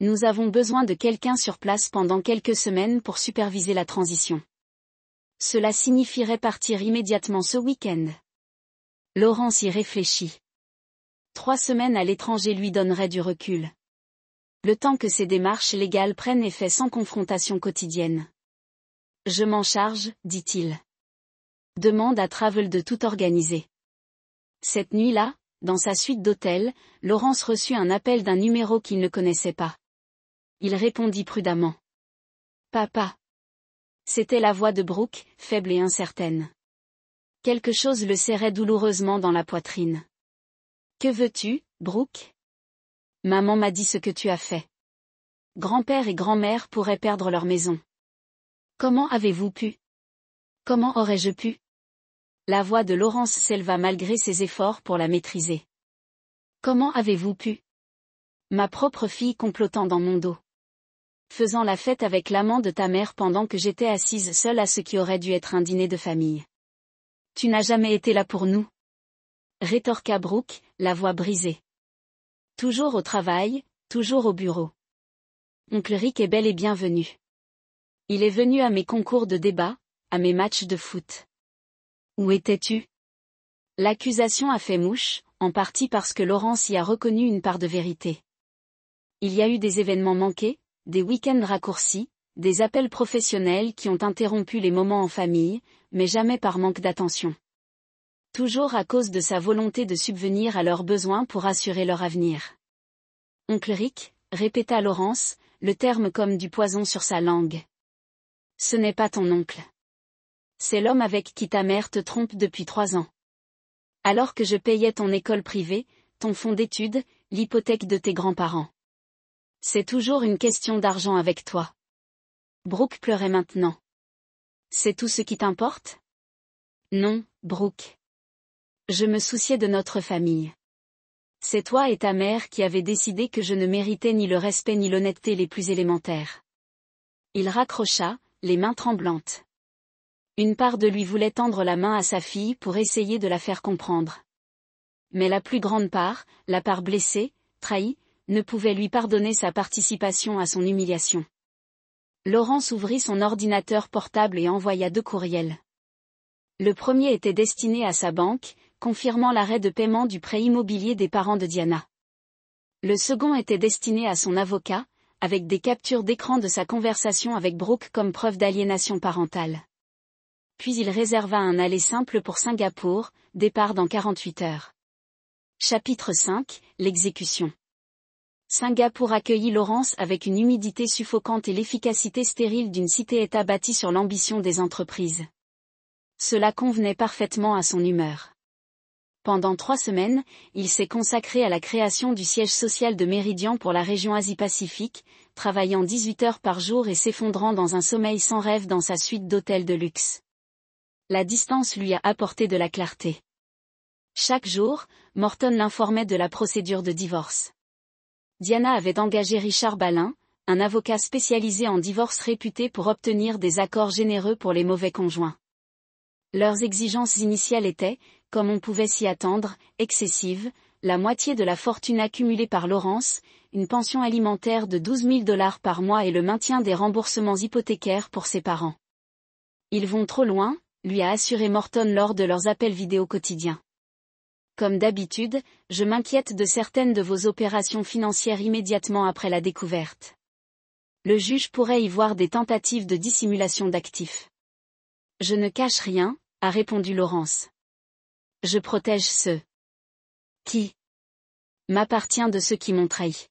Nous avons besoin de quelqu'un sur place pendant quelques semaines pour superviser la transition. Cela signifierait partir immédiatement ce week-end. Laurence y réfléchit. 3 semaines à l'étranger lui donneraient du recul. Le temps que ces démarches légales prennent effet sans confrontation quotidienne. Je m'en charge, dit-il. Demande à Travel de tout organiser. Cette nuit-là, dans sa suite d'hôtel, Laurence reçut un appel d'un numéro qu'il ne connaissait pas. Il répondit prudemment. Papa. C'était la voix de Brooke, faible et incertaine. Quelque chose le serrait douloureusement dans la poitrine. Que veux-tu, Brooke? Maman m'a dit ce que tu as fait. Grand-père et grand-mère pourraient perdre leur maison. Comment avez-vous pu? Comment aurais-je pu? La voix de Laurence s'éleva malgré ses efforts pour la maîtriser. Comment avez-vous pu? Ma propre fille complotant dans mon dos. Faisant la fête avec l'amant de ta mère pendant que j'étais assise seule à ce qui aurait dû être un dîner de famille. Tu n'as jamais été là pour nous. Rétorqua Brooke, la voix brisée. Toujours au travail, toujours au bureau. Oncle Rick est bel et bien venu. Il est venu à mes concours de débat, à mes matchs de foot. Où étais-tu? L'accusation a fait mouche, en partie parce que Laurence y a reconnu une part de vérité. Il y a eu des événements manqués, des week-ends raccourcis, des appels professionnels qui ont interrompu les moments en famille, mais jamais par manque d'attention. Toujours à cause de sa volonté de subvenir à leurs besoins pour assurer leur avenir. Oncle Rick, répéta Laurence, le terme comme du poison sur sa langue. Ce n'est pas ton oncle. C'est l'homme avec qui ta mère te trompe depuis 3 ans. Alors que je payais ton école privée, ton fonds d'études, l'hypothèque de tes grands-parents. C'est toujours une question d'argent avec toi. Brooke pleurait maintenant. C'est tout ce qui t'importe? Non, Brooke. Je me souciais de notre famille. C'est toi et ta mère qui avez décidé que je ne méritais ni le respect ni l'honnêteté les plus élémentaires. Il raccrocha, les mains tremblantes. Une part de lui voulait tendre la main à sa fille pour essayer de la faire comprendre. Mais la plus grande part, la part blessée, trahie, ne pouvait lui pardonner sa participation à son humiliation. Laurence ouvrit son ordinateur portable et envoya 2 courriels. Le premier était destiné à sa banque, confirmant l'arrêt de paiement du prêt immobilier des parents de Diana. Le second était destiné à son avocat, avec des captures d'écran de sa conversation avec Brooke comme preuve d'aliénation parentale. Puis il réserva un aller simple pour Singapour, départ dans 48 heures. Chapitre 5, l'exécution. Singapour accueillit Laurence avec une humidité suffocante et l'efficacité stérile d'une cité-État bâtie sur l'ambition des entreprises. Cela convenait parfaitement à son humeur. Pendant 3 semaines, il s'est consacré à la création du siège social de Méridian pour la région Asie-Pacifique, travaillant 18 heures par jour et s'effondrant dans un sommeil sans rêve dans sa suite d'hôtels de luxe. La distance lui a apporté de la clarté. Chaque jour, Morton l'informait de la procédure de divorce. Diana avait engagé Richard Balin, un avocat spécialisé en divorce réputé pour obtenir des accords généreux pour les mauvais conjoints. Leurs exigences initiales étaient, comme on pouvait s'y attendre, excessives, la moitié de la fortune accumulée par Laurence, une pension alimentaire de $12 000 par mois et le maintien des remboursements hypothécaires pour ses parents. Ils vont trop loin, lui a assuré Morton lors de leurs appels vidéo quotidiens. Comme d'habitude, je m'inquiète de certaines de vos opérations financières immédiatement après la découverte. Le juge pourrait y voir des tentatives de dissimulation d'actifs. Je ne cache rien, a répondu Laurence. Je protège ceux qui m'appartient de ceux qui m'ont trahi.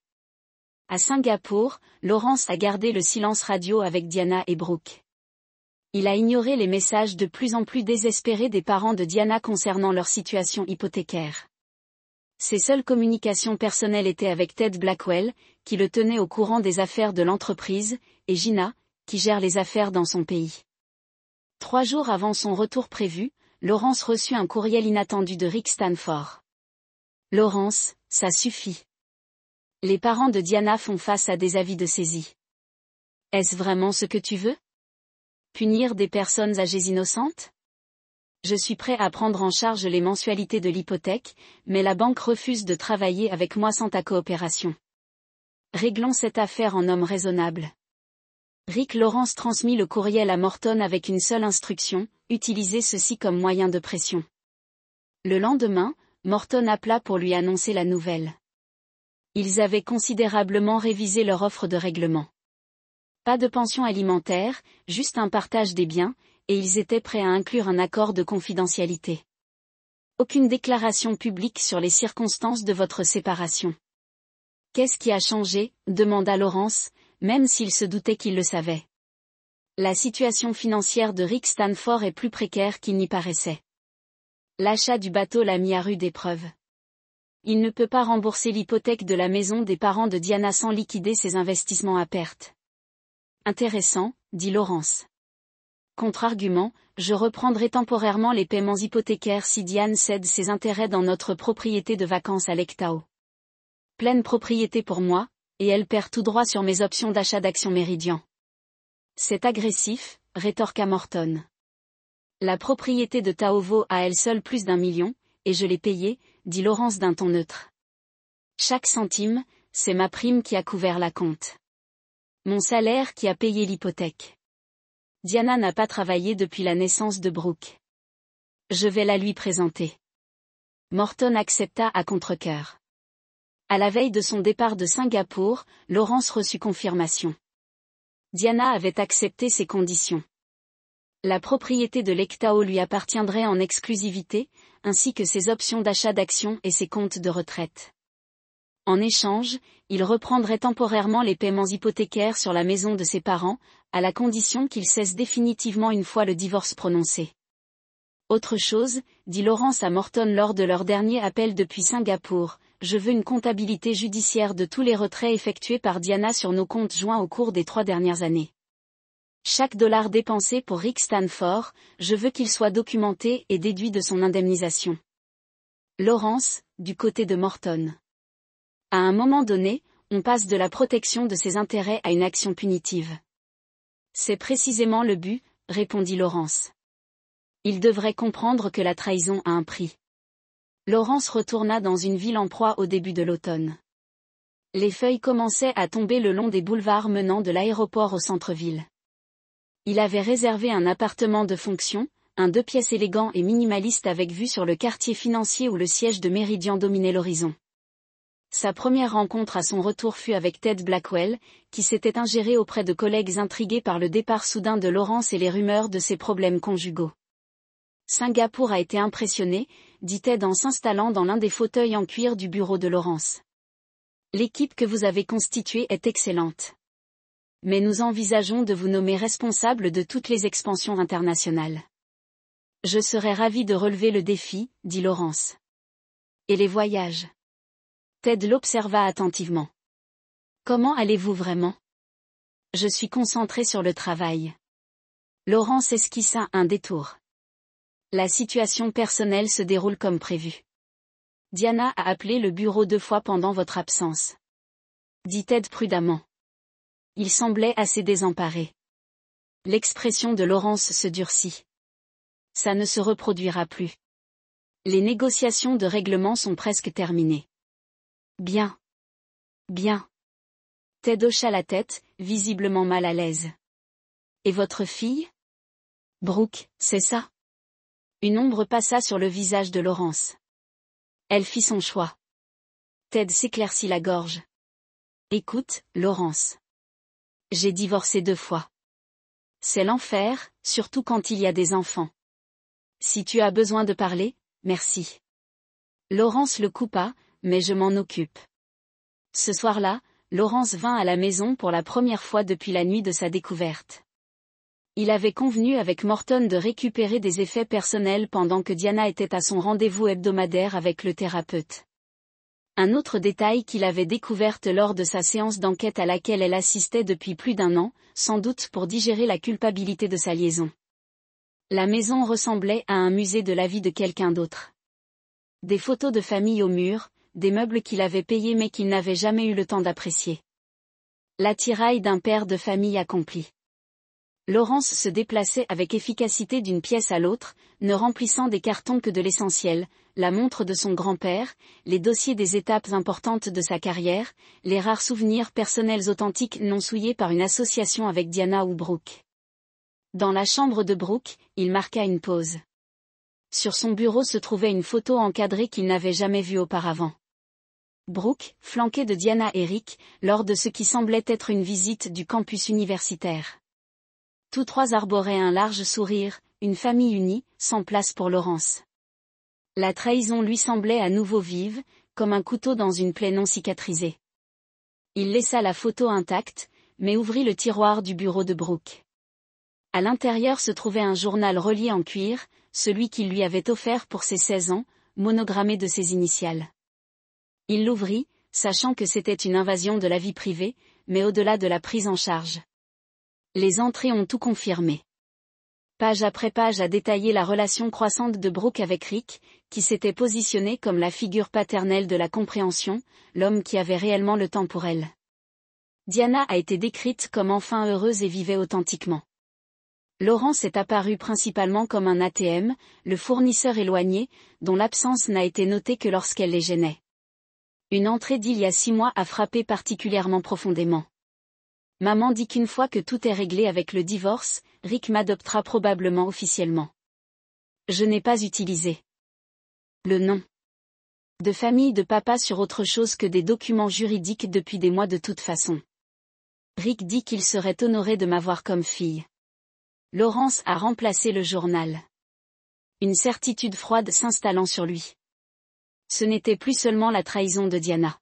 À Singapour, Laurence a gardé le silence radio avec Diana et Brooke. Il a ignoré les messages de plus en plus désespérés des parents de Diana concernant leur situation hypothécaire. Ses seules communications personnelles étaient avec Ted Blackwell, qui le tenait au courant des affaires de l'entreprise, et Gina, qui gère les affaires dans son pays. 3 jours avant son retour prévu, Laurence reçut un courriel inattendu de Rick Stanford. Laurence, ça suffit. Les parents de Diana font face à des avis de saisie. Est-ce vraiment ce que tu veux? Punir des personnes âgées innocentes? Je suis prêt à prendre en charge les mensualités de l'hypothèque, mais la banque refuse de travailler avec moi sans ta coopération. Réglons cette affaire en homme raisonnable. Rick Lawrence transmit le courriel à Morton avec une seule instruction, utiliser ceci comme moyen de pression. Le lendemain, Morton appela pour lui annoncer la nouvelle. Ils avaient considérablement révisé leur offre de règlement. Pas de pension alimentaire, juste un partage des biens, et ils étaient prêts à inclure un accord de confidentialité. Aucune déclaration publique sur les circonstances de votre séparation. Qu'est-ce qui a changé, demanda Lawrence, même s'il se doutait qu'il le savait. La situation financière de Rick Stanford est plus précaire qu'il n'y paraissait. L'achat du bateau l'a mis à rude épreuve. Il ne peut pas rembourser l'hypothèque de la maison des parents de Diana sans liquider ses investissements à perte. Intéressant, dit Lawrence. Contre-argument, je reprendrai temporairement les paiements hypothécaires si Diane cède ses intérêts dans notre propriété de vacances à Lake Tahoe. Pleine propriété pour moi, et elle perd tout droit sur mes options d'achat d'actions Meridian. C'est agressif, rétorqua Morton. La propriété de Tahoe vaut à elle seule plus d'1 million, et je l'ai payée, dit Lawrence d'un ton neutre. Chaque centime, c'est ma prime qui a couvert la compte. Mon salaire qui a payé l'hypothèque. Diana n'a pas travaillé depuis la naissance de Brooke. Je vais la lui présenter. Morton accepta à contre-cœur. À la veille de son départ de Singapour, Lawrence reçut confirmation. Diana avait accepté ses conditions. La propriété de Lake Tahoe lui appartiendrait en exclusivité, ainsi que ses options d'achat d'actions et ses comptes de retraite. En échange, il reprendrait temporairement les paiements hypothécaires sur la maison de ses parents, à la condition qu'il cesse définitivement une fois le divorce prononcé. Autre chose, dit Lawrence à Morton lors de leur dernier appel depuis Singapour, je veux une comptabilité judiciaire de tous les retraits effectués par Diana sur nos comptes joints au cours des 3 dernières années. Chaque dollar dépensé pour Rick Stanford, je veux qu'il soit documenté et déduit de son indemnisation. Lawrence, du côté de Morton. À un moment donné, on passe de la protection de ses intérêts à une action punitive. C'est précisément le but, répondit Lawrence. Il devrait comprendre que la trahison a un prix. Lawrence retourna dans une ville en proie au début de l'automne. Les feuilles commençaient à tomber le long des boulevards menant de l'aéroport au centre-ville. Il avait réservé un appartement de fonction, un 2 pièces élégant et minimaliste avec vue sur le quartier financier où le siège de Meridian dominait l'horizon. Sa première rencontre à son retour fut avec Ted Blackwell, qui s'était ingéré auprès de collègues intrigués par le départ soudain de Lawrence et les rumeurs de ses problèmes conjugaux. Singapour a été impressionné, dit Ted en s'installant dans l'un des fauteuils en cuir du bureau de Lawrence. L'équipe que vous avez constituée est excellente. Mais nous envisageons de vous nommer responsable de toutes les expansions internationales. Je serais ravi de relever le défi, dit Lawrence. Et les voyages? Ted l'observa attentivement. Comment allez-vous vraiment? Je suis concentré sur le travail. Lawrence esquissa un détour. La situation personnelle se déroule comme prévu. Diana a appelé le bureau 2 fois pendant votre absence. Dit Ted prudemment. Il semblait assez désemparé. L'expression de Lawrence se durcit. Ça ne se reproduira plus. Les négociations de règlement sont presque terminées. Bien. Bien. Ted hocha la tête, visiblement mal à l'aise. Et votre fille? Brooke, c'est ça? Une ombre passa sur le visage de Lawrence. Elle fit son choix. Ted s'éclaircit la gorge. Écoute, Lawrence. J'ai divorcé 2 fois. C'est l'enfer, surtout quand il y a des enfants. Si tu as besoin de parler, merci. Lawrence le coupa, mais je m'en occupe. Ce soir-là, Lawrence vint à la maison pour la première fois depuis la nuit de sa découverte. Il avait convenu avec Morton de récupérer des effets personnels pendant que Diana était à son rendez-vous hebdomadaire avec le thérapeute. Un autre détail qu'il avait découverte lors de sa séance d'enquête à laquelle elle assistait depuis plus d'1 an, sans doute pour digérer la culpabilité de sa liaison. La maison ressemblait à un musée de la vie de quelqu'un d'autre. Des photos de famille au mur, des meubles qu'il avait payés mais qu'il n'avait jamais eu le temps d'apprécier. L'attirail d'un père de famille accompli. Laurence se déplaçait avec efficacité d'une pièce à l'autre, ne remplissant des cartons que de l'essentiel, la montre de son grand-père, les dossiers des étapes importantes de sa carrière, les rares souvenirs personnels authentiques non souillés par une association avec Diana ou Brooke. Dans la chambre de Brooke, il marqua une pause. Sur son bureau se trouvait une photo encadrée qu'il n'avait jamais vue auparavant. Brooke, flanqué de Diana et Rick, lors de ce qui semblait être une visite du campus universitaire. Tous trois arboraient un large sourire, une famille unie, sans place pour Laurence. La trahison lui semblait à nouveau vive, comme un couteau dans une plaie non cicatrisée. Il laissa la photo intacte, mais ouvrit le tiroir du bureau de Brooke. À l'intérieur se trouvait un journal relié en cuir, celui qu'il lui avait offert pour ses 16 ans, monogrammé de ses initiales. Il l'ouvrit, sachant que c'était une invasion de la vie privée, mais au-delà de la prise en charge. Les entrées ont tout confirmé. Page après page a détaillé la relation croissante de Brooke avec Rick, qui s'était positionné comme la figure paternelle de la compréhension, l'homme qui avait réellement le temps pour elle. Diana a été décrite comme enfin heureuse et vivait authentiquement. Laurence est apparue principalement comme un ATM, le fournisseur éloigné, dont l'absence n'a été notée que lorsqu'elle les gênait. Une entrée d'il y a 6 mois a frappé particulièrement profondément. Maman dit qu'une fois que tout est réglé avec le divorce, Rick m'adoptera probablement officiellement. Je n'ai pas utilisé le nom de famille de papa sur autre chose que des documents juridiques depuis des mois de toute façon. Rick dit qu'il serait honoré de m'avoir comme fille. Laurence a remplacé le journal. Une certitude froide s'installant sur lui. Ce n'était plus seulement la trahison de Diana.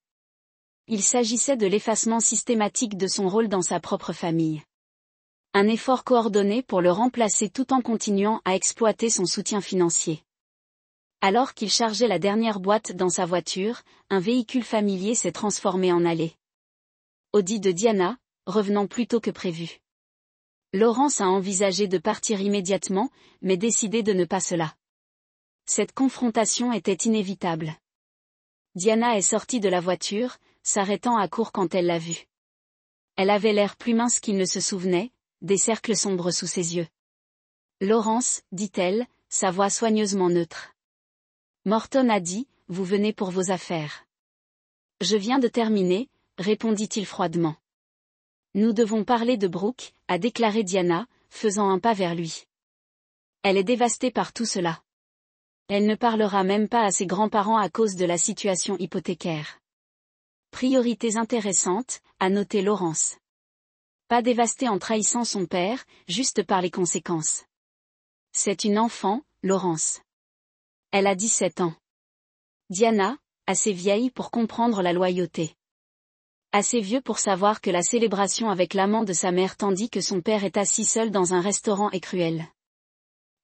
Il s'agissait de l'effacement systématique de son rôle dans sa propre famille. Un effort coordonné pour le remplacer tout en continuant à exploiter son soutien financier. Alors qu'il chargeait la dernière boîte dans sa voiture, un véhicule familier s'est transformé en allée. Audi de Diana, revenant plus tôt que prévu. Laurence a envisagé de partir immédiatement, mais décidé de ne pas cela. Cette confrontation était inévitable. Diana est sortie de la voiture, s'arrêtant à court quand elle l'a vue. Elle avait l'air plus mince qu'il ne se souvenait, des cercles sombres sous ses yeux. Laurence, dit-elle, sa voix soigneusement neutre. Morton a dit, vous venez pour vos affaires. Je viens de terminer, répondit-il froidement. Nous devons parler de Brooke, a déclaré Diana, faisant un pas vers lui. Elle est dévastée par tout cela. Elle ne parlera même pas à ses grands-parents à cause de la situation hypothécaire. Priorités intéressantes, a noté Laurence. Pas dévastée en trahissant son père, juste par les conséquences. C'est une enfant, Laurence. Elle a 17 ans. Diana, assez vieille pour comprendre la loyauté. Assez vieux pour savoir que la célébration avec l'amant de sa mère tandis que son père est assis seul dans un restaurant est cruelle.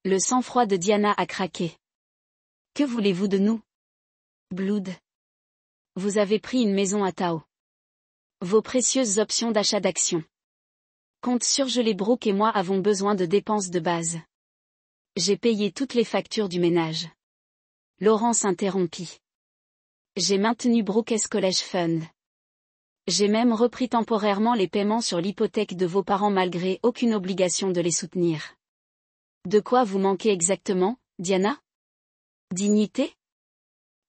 Le sang-froid de Diana a craqué. Que voulez-vous de nous? Blood. Vous avez pris une maison à Tao. Vos précieuses options d'achat d'actions. Compte surgelé Brooke et moi avons besoin de dépenses de base. J'ai payé toutes les factures du ménage. Laurence interrompit. J'ai maintenu Brooke's College Fund. J'ai même repris temporairement les paiements sur l'hypothèque de vos parents malgré aucune obligation de les soutenir. De quoi vous manquez exactement, Diana? Dignité?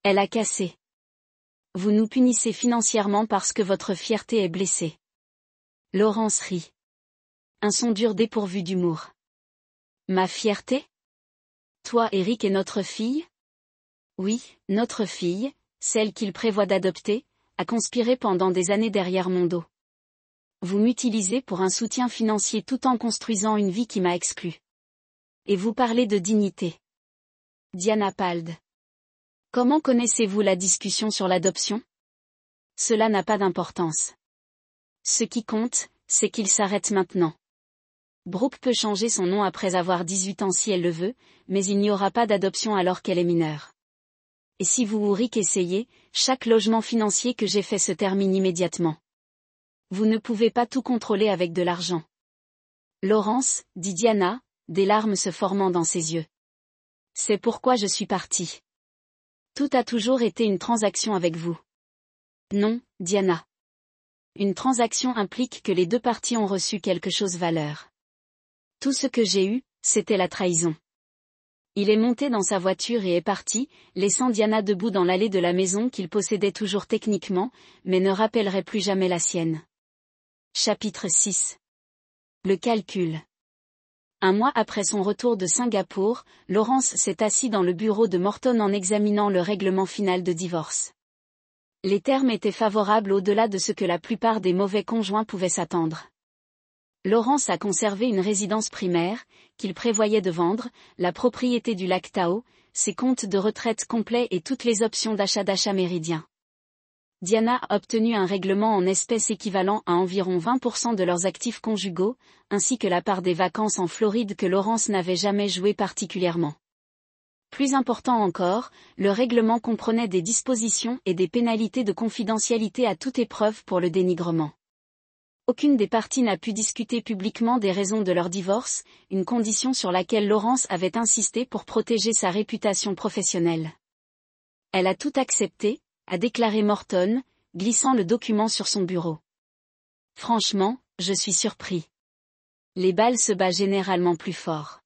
Elle a cassé. Vous nous punissez financièrement parce que votre fierté est blessée. Laurence rit. Un son dur dépourvu d'humour. Ma fierté? Toi Eric est notre fille? Oui, notre fille, celle qu'il prévoit d'adopter, a conspiré pendant des années derrière mon dos. Vous m'utilisez pour un soutien financier tout en construisant une vie qui m'a exclu. Et vous parlez de dignité. Diana Pald. Comment connaissez-vous la discussion sur l'adoption? Cela n'a pas d'importance. Ce qui compte, c'est qu'il s'arrête maintenant. Brooke peut changer son nom après avoir 18 ans si elle le veut, mais il n'y aura pas d'adoption alors qu'elle est mineure. Et si vous ou Rick essayez, chaque logement financier que j'ai fait se termine immédiatement. Vous ne pouvez pas tout contrôler avec de l'argent. Laurence, dit Diana, des larmes se formant dans ses yeux. C'est pourquoi je suis partie. Tout a toujours été une transaction avec vous. Non, Diana. Une transaction implique que les deux parties ont reçu quelque chose valeur. Tout ce que j'ai eu, c'était la trahison. Il est monté dans sa voiture et est parti, laissant Diana debout dans l'allée de la maison qu'il possédait toujours techniquement, mais ne rappellerait plus jamais la sienne. Chapitre 6. Le calcul. Un mois après son retour de Singapour, Lawrence s'est assis dans le bureau de Morton en examinant le règlement final de divorce. Les termes étaient favorables au-delà de ce que la plupart des mauvais conjoints pouvaient s'attendre. Lawrence a conservé une résidence primaire, qu'il prévoyait de vendre, la propriété du lac Tao, ses comptes de retraite complets et toutes les options d'achat méridien. Diana a obtenu un règlement en espèces équivalent à environ 20% de leurs actifs conjugaux, ainsi que la part des vacances en Floride que Lawrence n'avait jamais joué particulièrement. Plus important encore, le règlement comprenait des dispositions et des pénalités de confidentialité à toute épreuve pour le dénigrement. Aucune des parties n'a pu discuter publiquement des raisons de leur divorce, une condition sur laquelle Lawrence avait insisté pour protéger sa réputation professionnelle. Elle a tout accepté, a déclaré Morton, glissant le document sur son bureau. Franchement, je suis surpris. Les balles se battent généralement plus fort.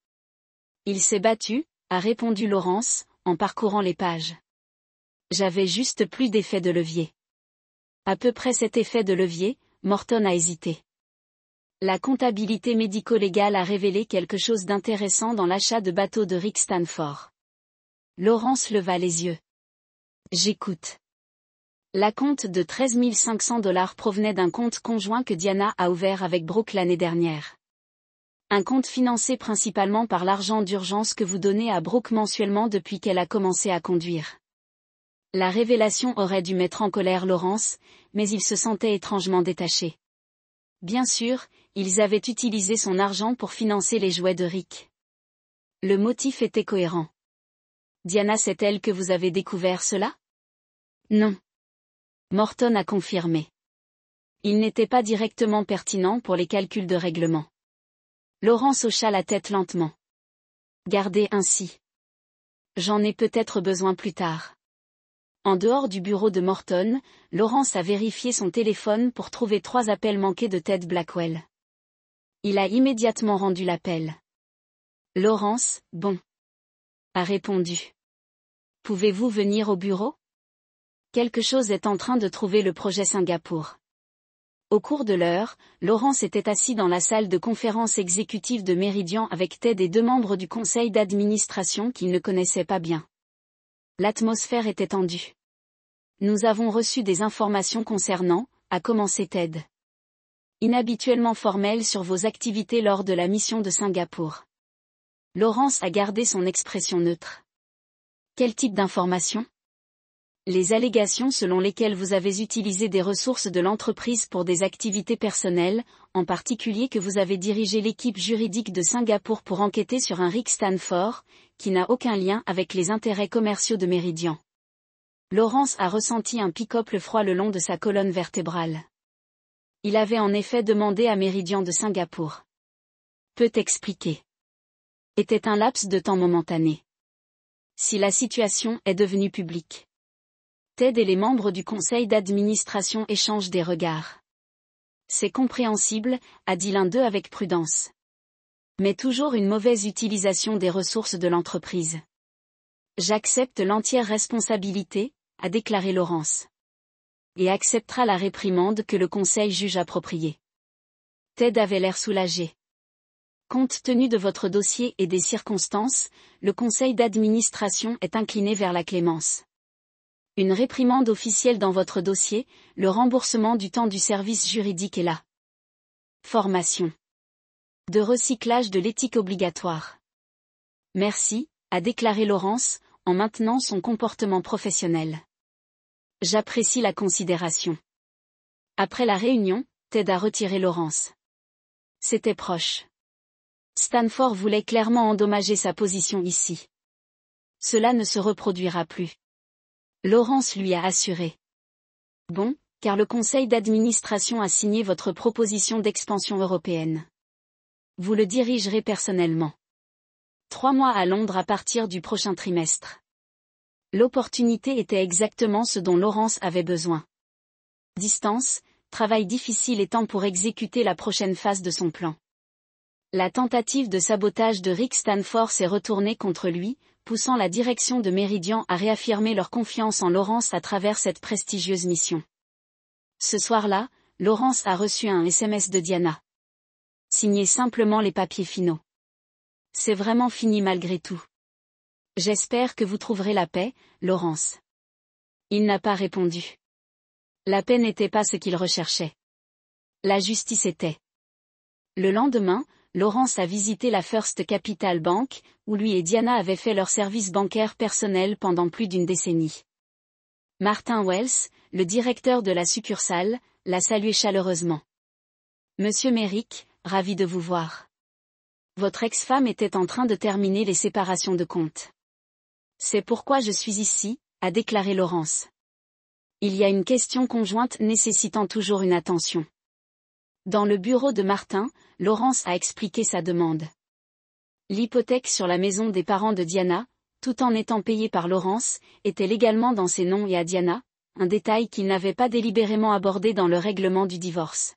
Il s'est battu, a répondu Lawrence, en parcourant les pages. J'avais juste plus d'effet de levier. À peu près cet effet de levier, Morton a hésité. La comptabilité médico-légale a révélé quelque chose d'intéressant dans l'achat de bateaux de Rick Stanford. Lawrence leva les yeux. J'écoute. L'acompte de $13 500 provenait d'un compte conjoint que Diana a ouvert avec Brooke l'année dernière. Un compte financé principalement par l'argent d'urgence que vous donnez à Brooke mensuellement depuis qu'elle a commencé à conduire. La révélation aurait dû mettre en colère Lawrence, mais il se sentait étrangement détaché. Bien sûr, ils avaient utilisé son argent pour financer les jouets de Rick. Le motif était cohérent. Diana sait-elle que vous avez découvert cela? Non. Morton a confirmé. Il n'était pas directement pertinent pour les calculs de règlement. Lawrence hocha la tête lentement. Gardez ainsi. J'en ai peut-être besoin plus tard. En dehors du bureau de Morton, Lawrence a vérifié son téléphone pour trouver 3 appels manqués de Ted Blackwell. Il a immédiatement rendu l'appel. Lawrence, bon. A répondu. Pouvez-vous venir au bureau? Quelque chose est en train de trouver le projet Singapour. Au cours de l'heure, Lawrence était assis dans la salle de conférence exécutive de Meridian avec Ted et 2 membres du conseil d'administration qu'il ne connaissait pas bien. L'atmosphère était tendue. Nous avons reçu des informations concernant, a commencé Ted. Inhabituellement formel sur vos activités lors de la mission de Singapour. Lawrence a gardé son expression neutre. Quel type d'informations? Les allégations selon lesquelles vous avez utilisé des ressources de l'entreprise pour des activités personnelles, en particulier que vous avez dirigé l'équipe juridique de Singapour pour enquêter sur un Rick Stanford, qui n'a aucun lien avec les intérêts commerciaux de Meridian. Lawrence a ressenti un picople froid le long de sa colonne vertébrale. Il avait en effet demandé à Meridian de Singapour. Peut expliquer. Était un laps de temps momentané. Si la situation est devenue publique. Ted et les membres du conseil d'administration échangent des regards. C'est compréhensible, a dit l'un d'eux avec prudence. Mais toujours une mauvaise utilisation des ressources de l'entreprise. J'accepte l'entière responsabilité, a déclaré Lawrence. Et acceptera la réprimande que le conseil juge appropriée. Ted avait l'air soulagé. Compte tenu de votre dossier et des circonstances, le conseil d'administration est incliné vers la clémence. Une réprimande officielle dans votre dossier, le remboursement du temps du service juridique est là. Formation. De recyclage de l'éthique obligatoire. Merci, a déclaré Lawrence, en maintenant son comportement professionnel. J'apprécie la considération. Après la réunion, Ted a retiré Lawrence. C'était proche. Stanford voulait clairement endommager sa position ici. Cela ne se reproduira plus. Lawrence lui a assuré. Bon, car le conseil d'administration a signé votre proposition d'expansion européenne. Vous le dirigerez personnellement. 3 mois à Londres à partir du prochain trimestre. L'opportunité était exactement ce dont Lawrence avait besoin. Distance, travail difficile et temps pour exécuter la prochaine phase de son plan. La tentative de sabotage de Rick Stanford s'est retournée contre lui, poussant la direction de Meridian à réaffirmer leur confiance en Lawrence à travers cette prestigieuse mission. Ce soir-là, Lawrence a reçu un SMS de Diana. Signez simplement les papiers finaux. C'est vraiment fini malgré tout. J'espère que vous trouverez la paix, Lawrence. Il n'a pas répondu. La paix n'était pas ce qu'il recherchait. La justice était. Le lendemain, Lawrence a visité la First Capital Bank, où lui et Diana avaient fait leur service bancaire personnel pendant plus d'une décennie. Martin Wells, le directeur de la succursale, l'a salué chaleureusement. Monsieur Merrick, ravi de vous voir. Votre ex-femme était en train de terminer les séparations de comptes. C'est pourquoi je suis ici, a déclaré Lawrence. Il y a une question conjointe nécessitant toujours une attention. Dans le bureau de Martin, Lawrence a expliqué sa demande. L'hypothèque sur la maison des parents de Diana, tout en étant payée par Lawrence, était légalement dans ses noms et à Diana, un détail qu'il n'avait pas délibérément abordé dans le règlement du divorce.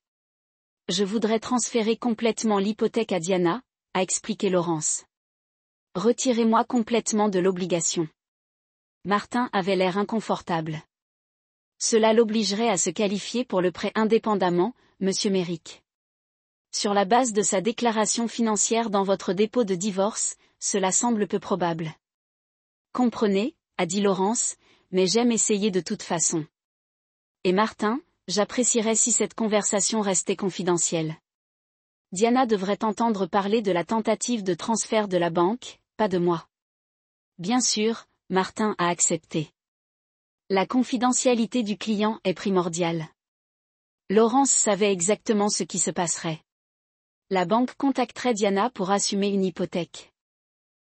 Je voudrais transférer complètement l'hypothèque à Diana, a expliqué Lawrence. Retirez-moi complètement de l'obligation. Martin avait l'air inconfortable. Cela l'obligerait à se qualifier pour le prêt indépendamment, Monsieur Merrick. Sur la base de sa déclaration financière dans votre dépôt de divorce, cela semble peu probable. Comprenez, a dit Lawrence, mais j'aime essayer de toute façon. Et Martin, j'apprécierais si cette conversation restait confidentielle. Diana devrait entendre parler de la tentative de transfert de la banque, pas de moi. Bien sûr, Martin a accepté. La confidentialité du client est primordiale. Lawrence savait exactement ce qui se passerait. La banque contacterait Diana pour assumer une hypothèque.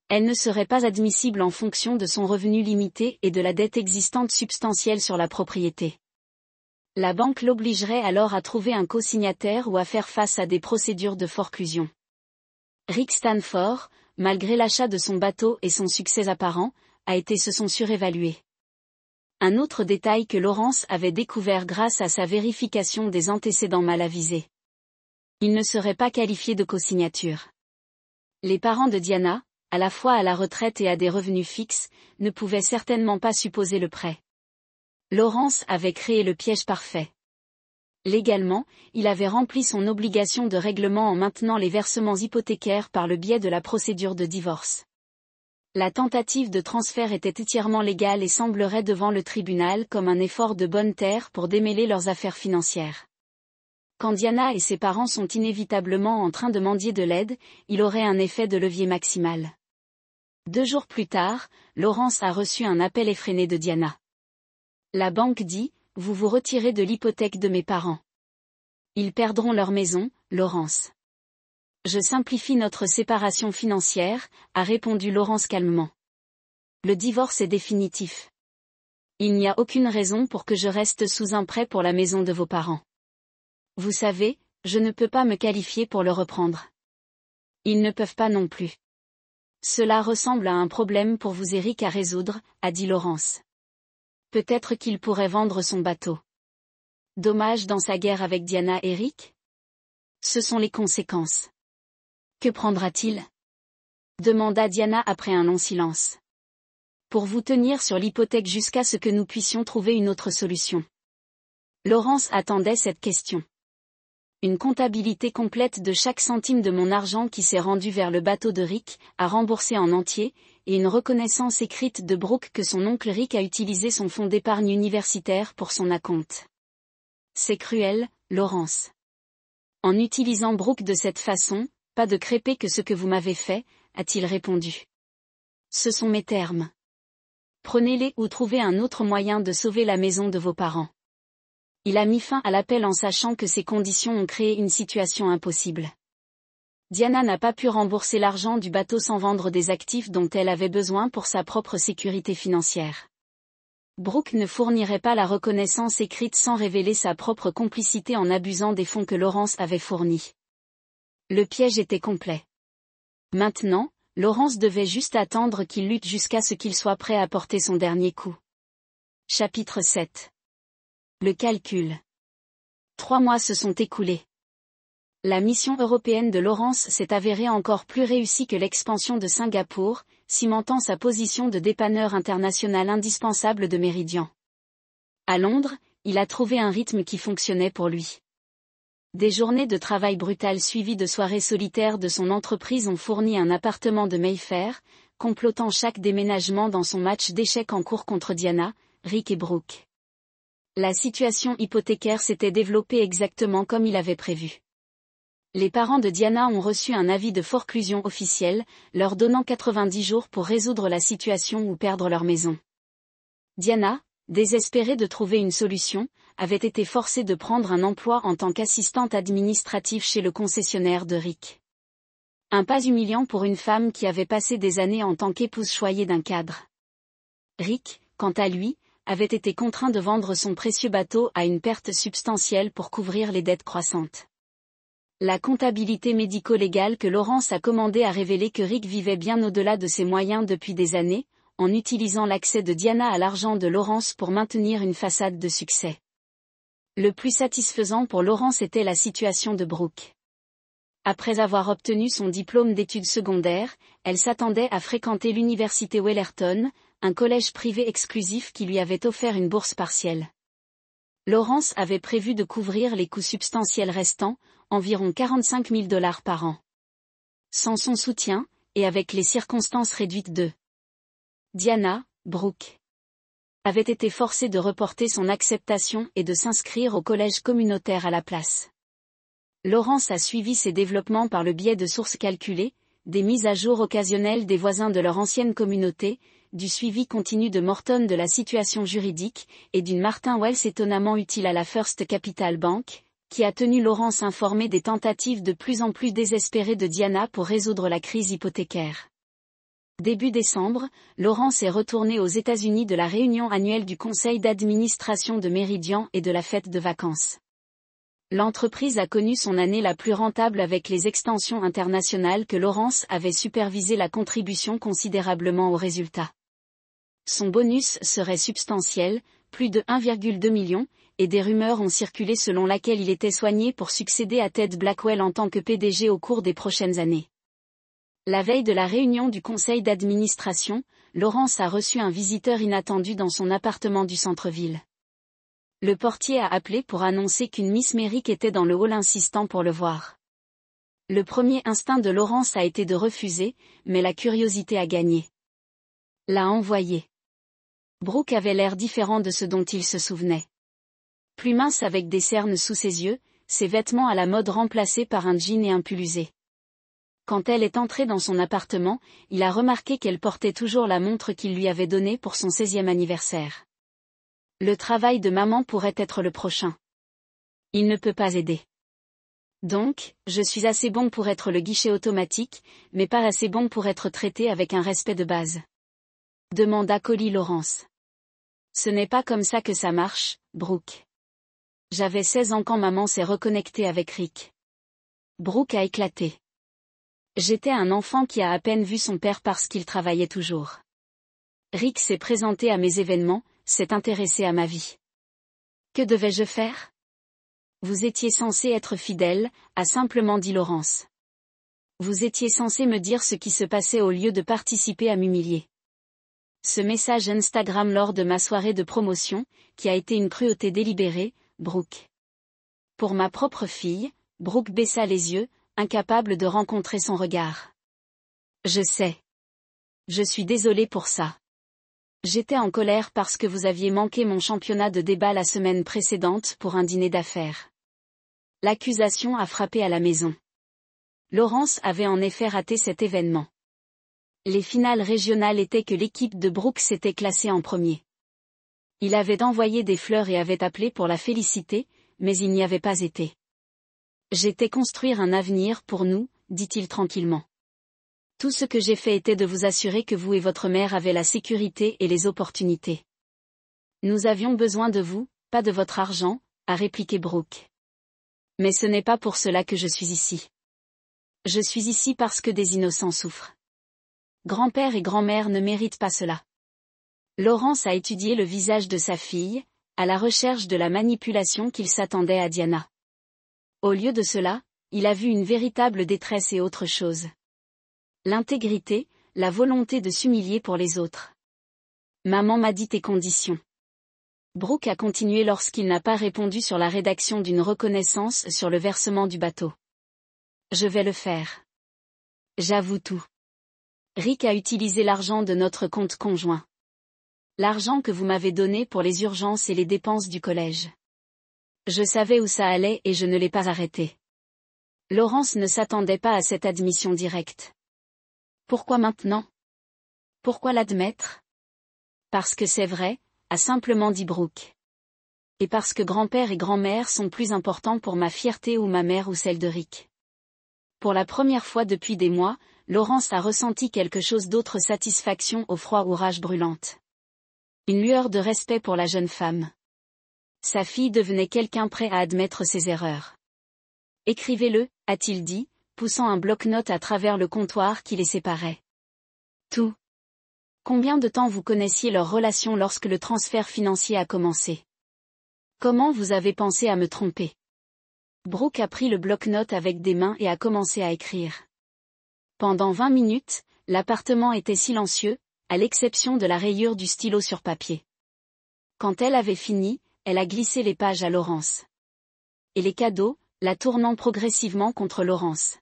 Elle ne serait pas admissible en fonction de son revenu limité et de la dette existante substantielle sur la propriété. La banque l'obligerait alors à trouver un co-signataire ou à faire face à des procédures de forclusion. Rick Stanford, malgré l'achat de son bateau et son succès apparent, se sont surévalués. Un autre détail que Lawrence avait découvert grâce à sa vérification des antécédents mal avisés. Il ne serait pas qualifié de co-signature. Les parents de Diana, à la fois à la retraite et à des revenus fixes, ne pouvaient certainement pas supposer le prêt. Lawrence avait créé le piège parfait. Légalement, il avait rempli son obligation de règlement en maintenant les versements hypothécaires par le biais de la procédure de divorce. La tentative de transfert était entièrement légale et semblerait devant le tribunal comme un effort de bonne terre pour démêler leurs affaires financières. Quand Diana et ses parents sont inévitablement en train de mendier de l'aide, il aurait un effet de levier maximal. 2 jours plus tard, Lawrence a reçu un appel effréné de Diana. La banque dit, « Vous vous retirez de l'hypothèque de mes parents. Ils perdront leur maison, Lawrence. » Je simplifie notre séparation financière, a répondu Lawrence calmement. Le divorce est définitif. Il n'y a aucune raison pour que je reste sous un prêt pour la maison de vos parents. Vous savez, je ne peux pas me qualifier pour le reprendre. Ils ne peuvent pas non plus. Cela ressemble à un problème pour vous Eric à résoudre, a dit Lawrence. Peut-être qu'il pourrait vendre son bateau. Dommage dans sa guerre avec Diana Eric? Ce sont les conséquences. Que prendra-t-il? Demanda Diana après un long silence. Pour vous tenir sur l'hypothèque jusqu'à ce que nous puissions trouver une autre solution. Lawrence attendait cette question. Une comptabilité complète de chaque centime de mon argent qui s'est rendu vers le bateau de Rick, à rembourser en entier, et une reconnaissance écrite de Brooke que son oncle Rick a utilisé son fonds d'épargne universitaire pour son acompte. C'est cruel, Lawrence. En utilisant Brooke de cette façon, pas de crêper que ce que vous m'avez fait, a-t-il répondu. Ce sont mes termes. Prenez-les ou trouvez un autre moyen de sauver la maison de vos parents. Il a mis fin à l'appel en sachant que ces conditions ont créé une situation impossible. Diana n'a pas pu rembourser l'argent du bateau sans vendre des actifs dont elle avait besoin pour sa propre sécurité financière. Brooke ne fournirait pas la reconnaissance écrite sans révéler sa propre complicité en abusant des fonds que Lawrence avait fournis. Le piège était complet. Maintenant, Lawrence devait juste attendre qu'il lutte jusqu'à ce qu'il soit prêt à porter son dernier coup. Chapitre 7. Le calcul. 3 mois se sont écoulés. La mission européenne de Laurence s'est avérée encore plus réussie que l'expansion de Singapour, cimentant sa position de dépanneur international indispensable de Méridian. À Londres, il a trouvé un rythme qui fonctionnait pour lui. Des journées de travail brutales suivies de soirées solitaires de son entreprise ont fourni un appartement de Mayfair, complotant chaque déménagement dans son match d'échecs en cours contre Diana, Rick et Brooke. La situation hypothécaire s'était développée exactement comme il avait prévu. Les parents de Diana ont reçu un avis de forclusion officiel, leur donnant 90 jours pour résoudre la situation ou perdre leur maison. Diana, désespérée de trouver une solution, avait été forcée de prendre un emploi en tant qu'assistante administrative chez le concessionnaire de Rick. Un pas humiliant pour une femme qui avait passé des années en tant qu'épouse choyée d'un cadre. Rick, quant à lui, avait été contraint de vendre son précieux bateau à une perte substantielle pour couvrir les dettes croissantes. La comptabilité médico-légale que Laurence a commandée a révélé que Rick vivait bien au-delà de ses moyens depuis des années, en utilisant l'accès de Diana à l'argent de Laurence pour maintenir une façade de succès. Le plus satisfaisant pour Laurence était la situation de Brooke. Après avoir obtenu son diplôme d'études secondaires, elle s'attendait à fréquenter l'université Wellerton, un collège privé exclusif qui lui avait offert une bourse partielle. Laurence avait prévu de couvrir les coûts substantiels restants, environ 45 000 $ par an. Sans son soutien, et avec les circonstances réduites de Diana, Brooke avait été forcée de reporter son acceptation et de s'inscrire au collège communautaire à la place. Laurence a suivi ces développements par le biais de sources calculées, des mises à jour occasionnelles des voisins de leur ancienne communauté, du suivi continu de Morton de la situation juridique, et d'une Martin Wells étonnamment utile à la First Capital Bank, qui a tenu Laurence informée des tentatives de plus en plus désespérées de Diana pour résoudre la crise hypothécaire. Début décembre, Laurence est retournée aux États-Unis de la réunion annuelle du conseil d'administration de Méridian et de la fête de vacances. L'entreprise a connu son année la plus rentable avec les extensions internationales que Laurence avait supervisé la contribution considérablement au résultat. Son bonus serait substantiel, plus de 1,2 million, et des rumeurs ont circulé selon laquelle il était soigné pour succéder à Ted Blackwell en tant que PDG au cours des prochaines années. La veille de la réunion du conseil d'administration, Laurence a reçu un visiteur inattendu dans son appartement du centre-ville. Le portier a appelé pour annoncer qu'une Miss Merrick était dans le hall insistant pour le voir. Le premier instinct de Laurence a été de refuser, mais la curiosité a gagné. L'a envoyé. Brooke avait l'air différent de ce dont il se souvenait. Plus mince avec des cernes sous ses yeux, ses vêtements à la mode remplacés par un jean et un pull usé. Quand elle est entrée dans son appartement, il a remarqué qu'elle portait toujours la montre qu'il lui avait donnée pour son 16e anniversaire. Le travail de maman pourrait être le prochain. Il ne peut pas aider. Donc, je suis assez bon pour être le guichet automatique, mais pas assez bon pour être traité avec un respect de base. Demanda Collie Laurence. Ce n'est pas comme ça que ça marche, Brooke. J'avais 16 ans quand maman s'est reconnectée avec Rick. Brooke a éclaté. J'étais un enfant qui a à peine vu son père parce qu'il travaillait toujours. Rick s'est présenté à mes événements, s'est intéressé à ma vie. Que devais-je faire? Vous étiez censé être fidèle, a simplement dit Laurence. Vous étiez censé me dire ce qui se passait au lieu de participer à m'humilier. Ce message Instagram lors de ma soirée de promotion, qui a été une cruauté délibérée, Brooke. Pour ma propre fille, Brooke baissa les yeux, incapable de rencontrer son regard. Je sais. Je suis désolée pour ça. J'étais en colère parce que vous aviez manqué mon championnat de débat la semaine précédente pour un dîner d'affaires. L'accusation a frappé à la maison. Laurence avait en effet raté cet événement. Les finales régionales étaient que l'équipe de Brooke s'était classée en premier. Il avait envoyé des fleurs et avait appelé pour la féliciter, mais il n'y avait pas été. J'étais construire un avenir pour nous, dit-il tranquillement. Tout ce que j'ai fait était de vous assurer que vous et votre mère avaient la sécurité et les opportunités. Nous avions besoin de vous, pas de votre argent, a répliqué Brooke. Mais ce n'est pas pour cela que je suis ici. Je suis ici parce que des innocents souffrent. Grand-père et grand-mère ne méritent pas cela. Laurence a étudié le visage de sa fille, à la recherche de la manipulation qu'il s'attendait à Diana. Au lieu de cela, il a vu une véritable détresse et autre chose. L'intégrité, la volonté de s'humilier pour les autres. Maman m'a dit tes conditions. Brooke a continué lorsqu'il n'a pas répondu sur la rédaction d'une reconnaissance sur le versement du bateau. Je vais le faire. J'avoue tout. Rick a utilisé l'argent de notre compte conjoint. L'argent que vous m'avez donné pour les urgences et les dépenses du collège. Je savais où ça allait et je ne l'ai pas arrêté. Laurence ne s'attendait pas à cette admission directe. Pourquoi maintenant? Pourquoi l'admettre? Parce que c'est vrai, a simplement dit Brooke. Et parce que grand-père et grand-mère sont plus importants pour ma fierté ou ma mère ou celle de Rick. Pour la première fois depuis des mois, Laurence a ressenti quelque chose d'autre, satisfaction au froid ou rage brûlante. Une lueur de respect pour la jeune femme. Sa fille devenait quelqu'un prêt à admettre ses erreurs. Écrivez-le, a-t-il dit, poussant un bloc-notes à travers le comptoir qui les séparait. Tout. Combien de temps vous connaissiez leur relation lorsque le transfert financier a commencé? Comment vous avez pensé à me tromper? Brooke a pris le bloc-notes avec des mains et a commencé à écrire. Pendant 20 minutes, l'appartement était silencieux, à l'exception de la rayure du stylo sur papier. Quand elle avait fini, elle a glissé les pages à Laurence. Et les cadeaux, la tournant progressivement contre Laurence.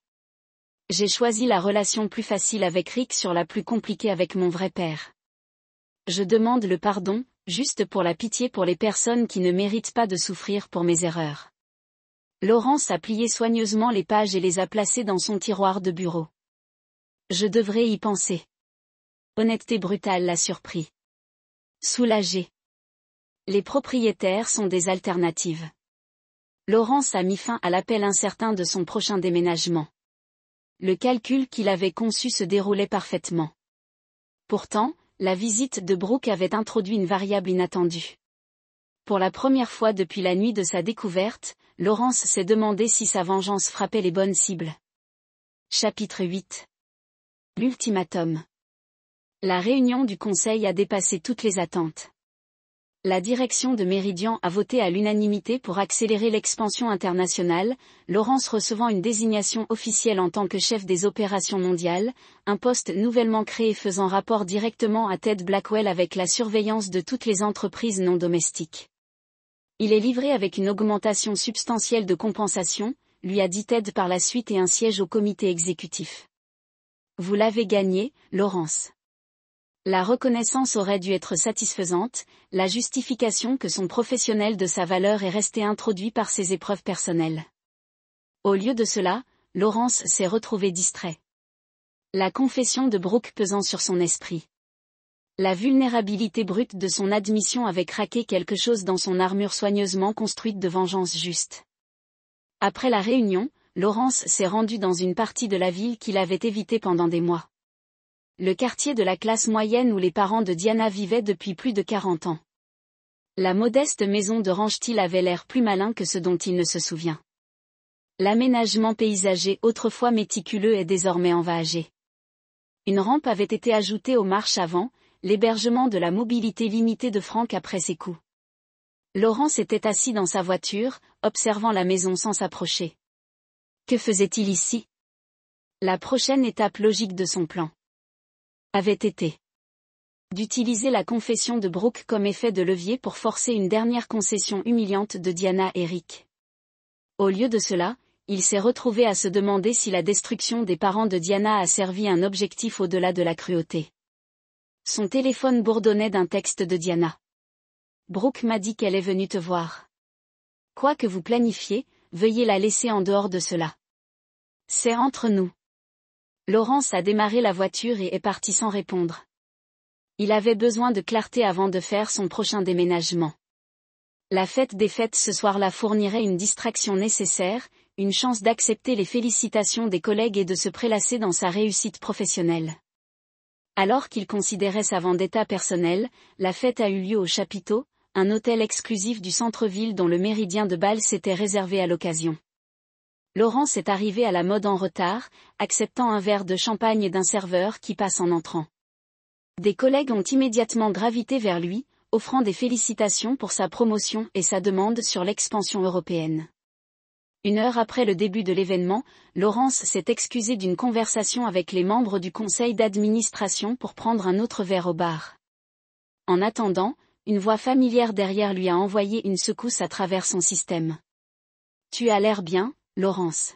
J'ai choisi la relation plus facile avec Rick sur la plus compliquée avec mon vrai père. Je demande le pardon, juste pour la pitié pour les personnes qui ne méritent pas de souffrir pour mes erreurs. Laurence a plié soigneusement les pages et les a placées dans son tiroir de bureau. Je devrais y penser. Honnêteté brutale l'a surpris. Soulagé. Les propriétaires sont des alternatives. Laurence a mis fin à l'appel incertain de son prochain déménagement. Le calcul qu'il avait conçu se déroulait parfaitement. Pourtant, la visite de Brooke avait introduit une variable inattendue. Pour la première fois depuis la nuit de sa découverte, Laurence s'est demandé si sa vengeance frappait les bonnes cibles. Chapitre 8. L'ultimatum. La réunion du conseil a dépassé toutes les attentes. La direction de Meridian a voté à l'unanimité pour accélérer l'expansion internationale, Laurence recevant une désignation officielle en tant que chef des opérations mondiales, un poste nouvellement créé faisant rapport directement à Ted Blackwell avec la surveillance de toutes les entreprises non domestiques. Il est livré avec une augmentation substantielle de compensation, lui a dit Ted par la suite, et un siège au comité exécutif. Vous l'avez gagné, Laurence. La reconnaissance aurait dû être satisfaisante, la justification que son professionnel de sa valeur est resté introduit par ses épreuves personnelles. Au lieu de cela, Laurence s'est retrouvé distrait. La confession de Brooke pesant sur son esprit. La vulnérabilité brute de son admission avait craqué quelque chose dans son armure soigneusement construite de vengeance juste. Après la réunion, Laurence s'est rendue dans une partie de la ville qu'il avait évitée pendant des mois. Le quartier de la classe moyenne où les parents de Diana vivaient depuis plus de 40 ans. La modeste maison de ranch-t-il avait l'air plus malin que ce dont il ne se souvient. L'aménagement paysager autrefois méticuleux est désormais envahagé. Une rampe avait été ajoutée aux marches avant, l'hébergement de la mobilité limitée de Frank après ses coups. Laurence était assis dans sa voiture, observant la maison sans s'approcher. Que faisait-il ici? La prochaine étape logique de son plan avait été d'utiliser la confession de Brooke comme effet de levier pour forcer une dernière concession humiliante de Diana et Rick. Au lieu de cela, il s'est retrouvé à se demander si la destruction des parents de Diana a servi un objectif au-delà de la cruauté. Son téléphone bourdonnait d'un texte de Diana. Brooke m'a dit qu'elle est venue te voir. Quoi que vous planifiez, veuillez la laisser en dehors de cela. C'est entre nous. Laurence a démarré la voiture et est parti sans répondre. Il avait besoin de clarté avant de faire son prochain déménagement. La fête des fêtes ce soir-là fournirait une distraction nécessaire, une chance d'accepter les félicitations des collègues et de se prélasser dans sa réussite professionnelle. Alors qu'il considérait sa vendetta personnelle, la fête a eu lieu au Chapiteau, un hôtel exclusif du centre-ville dont le méridien de Bâle s'était réservé à l'occasion. Laurence est arrivée à la mode en retard, acceptant un verre de champagne d'un serveur qui passe en entrant. Des collègues ont immédiatement gravité vers lui, offrant des félicitations pour sa promotion et sa demande sur l'expansion européenne. 1 heure après le début de l'événement, Laurence s'est excusée d'une conversation avec les membres du conseil d'administration pour prendre un autre verre au bar. En attendant, une voix familière derrière lui a envoyé une secousse à travers son système. Tu as l'air bien, Laurence.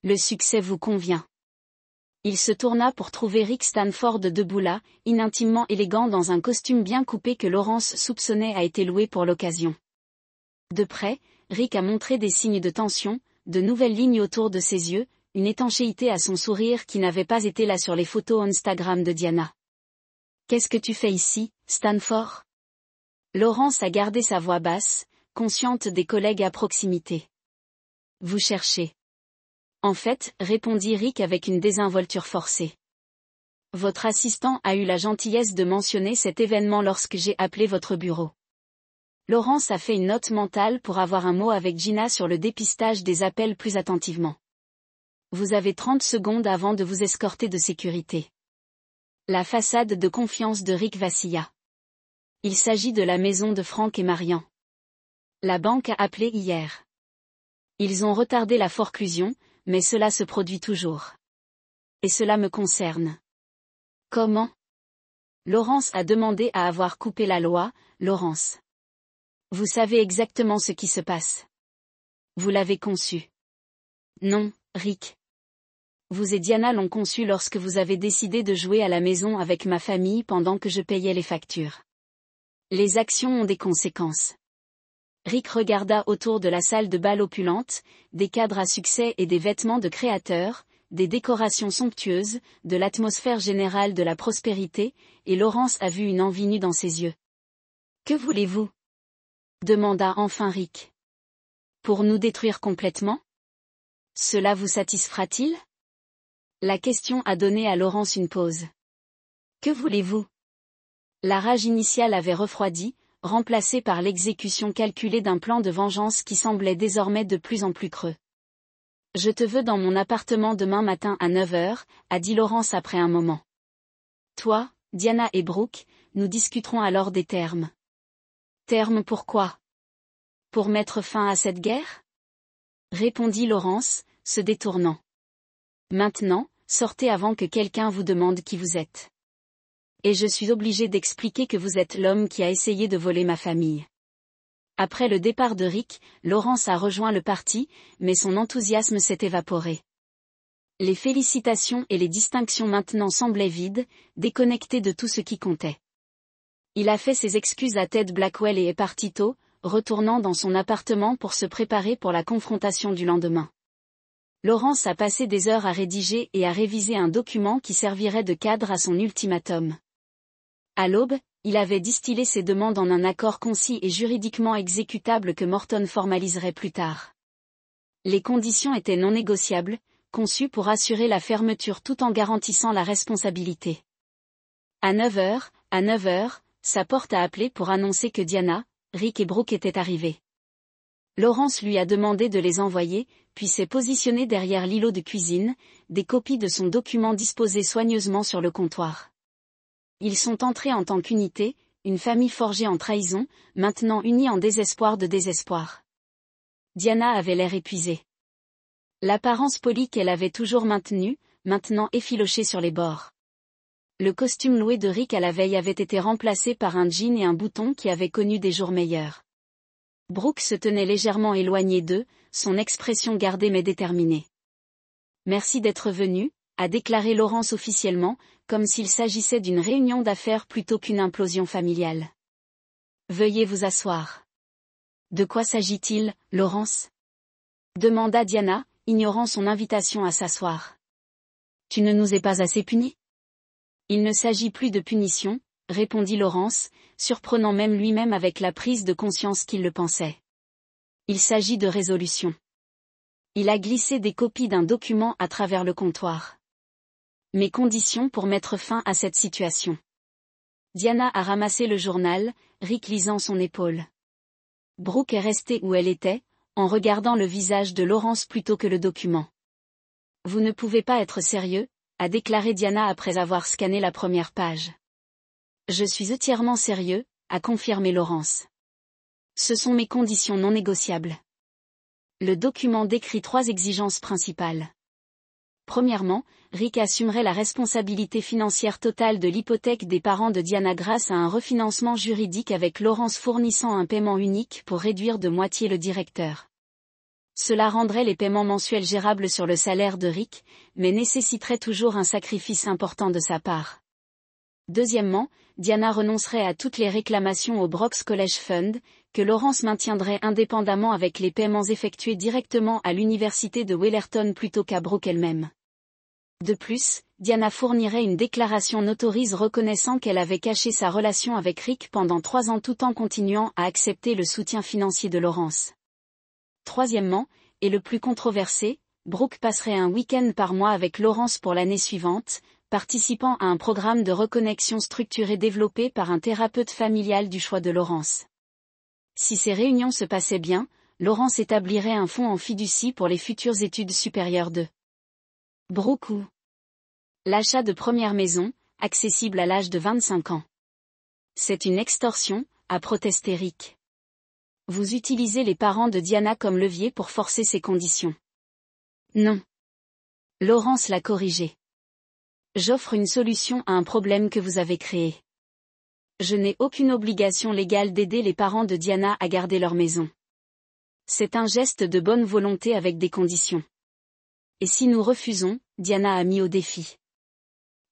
Le succès vous convient. Il se tourna pour trouver Rick Stanford debout là, intimement élégant dans un costume bien coupé que Laurence soupçonnait a été loué pour l'occasion. De près, Rick a montré des signes de tension, de nouvelles lignes autour de ses yeux, une étanchéité à son sourire qui n'avait pas été là sur les photos Instagram de Diana. Qu'est-ce que tu fais ici, Stanford? Laurence a gardé sa voix basse, consciente des collègues à proximité. Vous cherchez. En fait, répondit Rick avec une désinvolture forcée. Votre assistant a eu la gentillesse de mentionner cet événement lorsque j'ai appelé votre bureau. Laurence a fait une note mentale pour avoir un mot avec Gina sur le dépistage des appels plus attentivement. Vous avez 30 secondes avant de vous escorter de sécurité. La façade de confiance de Rick vacilla. Il s'agit de la maison de Frank et Marian. La banque a appelé hier. Ils ont retardé la forclusion, mais cela se produit toujours. Et cela me concerne. Comment? Laurence a demandé à avoir coupé la loi, Laurence. Vous savez exactement ce qui se passe. Vous l'avez conçu. Non, Rick. Vous et Diana l'ont conçu lorsque vous avez décidé de jouer à la maison avec ma famille pendant que je payais les factures. Les actions ont des conséquences. Rick regarda autour de la salle de bal opulente, des cadres à succès et des vêtements de créateurs, des décorations somptueuses, de l'atmosphère générale de la prospérité, et Laurence a vu une envie nue dans ses yeux. Que voulez-vous? Demanda enfin Rick. Pour nous détruire complètement? Cela vous satisfera-t-il? La question a donné à Laurence une pause. Que voulez-vous? La rage initiale avait refroidi, remplacée par l'exécution calculée d'un plan de vengeance qui semblait désormais de plus en plus creux. Je te veux dans mon appartement demain matin à 9 heures, a dit Laurence après un moment. Toi, Diana et Brooke, nous discuterons alors des termes. Termes pourquoi? Pour mettre fin à cette guerre? Répondit Laurence, se détournant. Maintenant, sortez avant que quelqu'un vous demande qui vous êtes. Et je suis obligée d'expliquer que vous êtes l'homme qui a essayé de voler ma famille. Après le départ de Rick, Laurence a rejoint le parti, mais son enthousiasme s'est évaporé. Les félicitations et les distinctions maintenant semblaient vides, déconnectées de tout ce qui comptait. Il a fait ses excuses à Ted Blackwell et est parti tôt, retournant dans son appartement pour se préparer pour la confrontation du lendemain. Laurence a passé des heures à rédiger et à réviser un document qui servirait de cadre à son ultimatum. À l'aube, il avait distillé ses demandes en un accord concis et juridiquement exécutable que Morton formaliserait plus tard. Les conditions étaient non négociables, conçues pour assurer la fermeture tout en garantissant la responsabilité. À 9 heures, sa porte a appelé pour annoncer que Diana, Rick et Brooke étaient arrivés. Laurence lui a demandé de les envoyer, puis s'est positionnée derrière l'îlot de cuisine, des copies de son document disposées soigneusement sur le comptoir. Ils sont entrés en tant qu'unité, une famille forgée en trahison, maintenant unie en désespoir de désespoir. Diana avait l'air épuisée. L'apparence polie qu'elle avait toujours maintenue, maintenant effilochée sur les bords. Le costume loué de Rick à la veille avait été remplacé par un jean et un bouton qui avaient connu des jours meilleurs. Brooke se tenait légèrement éloigné d'eux, son expression gardée mais déterminée. Merci d'être venu, a déclaré Laurence officiellement, comme s'il s'agissait d'une réunion d'affaires plutôt qu'une implosion familiale. Veuillez vous asseoir. De quoi s'agit-il, Laurence? Demanda Diana, ignorant son invitation à s'asseoir. Tu ne nous es pas assez punis? Il ne s'agit plus de punition, répondit Laurence, surprenant même lui-même avec la prise de conscience qu'il le pensait. Il s'agit de résolution. Il a glissé des copies d'un document à travers le comptoir. Mes conditions pour mettre fin à cette situation. Diana a ramassé le journal, Rick lisant son épaule. Brooke est restée où elle était, en regardant le visage de Laurence plutôt que le document. Vous ne pouvez pas être sérieux, a déclaré Diana après avoir scanné la première page. Je suis entièrement sérieux, a confirmé Laurence. Ce sont mes conditions non négociables. Le document décrit 3 exigences principales. Premièrement, Rick assumerait la responsabilité financière totale de l'hypothèque des parents de Diana grâce à un refinancement juridique avec Laurence fournissant un paiement unique pour réduire de moitié le directeur. Cela rendrait les paiements mensuels gérables sur le salaire de Rick, mais nécessiterait toujours un sacrifice important de sa part. Deuxièmement, Diana renoncerait à toutes les réclamations au Brooks College Fund, que Laurence maintiendrait indépendamment avec les paiements effectués directement à l'université de Wellerton plutôt qu'à Brooke elle-même. De plus, Diana fournirait une déclaration notarise reconnaissant qu'elle avait caché sa relation avec Rick pendant 3 ans tout en continuant à accepter le soutien financier de Laurence. Troisièmement, et le plus controversé, Brooke passerait un week-end par mois avec Laurence pour l'année suivante, participant à un programme de reconnexion structuré développé par un thérapeute familial du choix de Laurence. Si ces réunions se passaient bien, Laurence établirait un fonds en fiducie pour les futures études supérieures de Brooke ou l'achat de première maison, accessible à l'âge de 25 ans. C'est une extorsion, a protesté Rick. Vous utilisez les parents de Diana comme levier pour forcer ces conditions. Non. Laurence l'a corrigé. J'offre une solution à un problème que vous avez créé. Je n'ai aucune obligation légale d'aider les parents de Diana à garder leur maison. C'est un geste de bonne volonté avec des conditions. Et si nous refusons, Diana a mis au défi.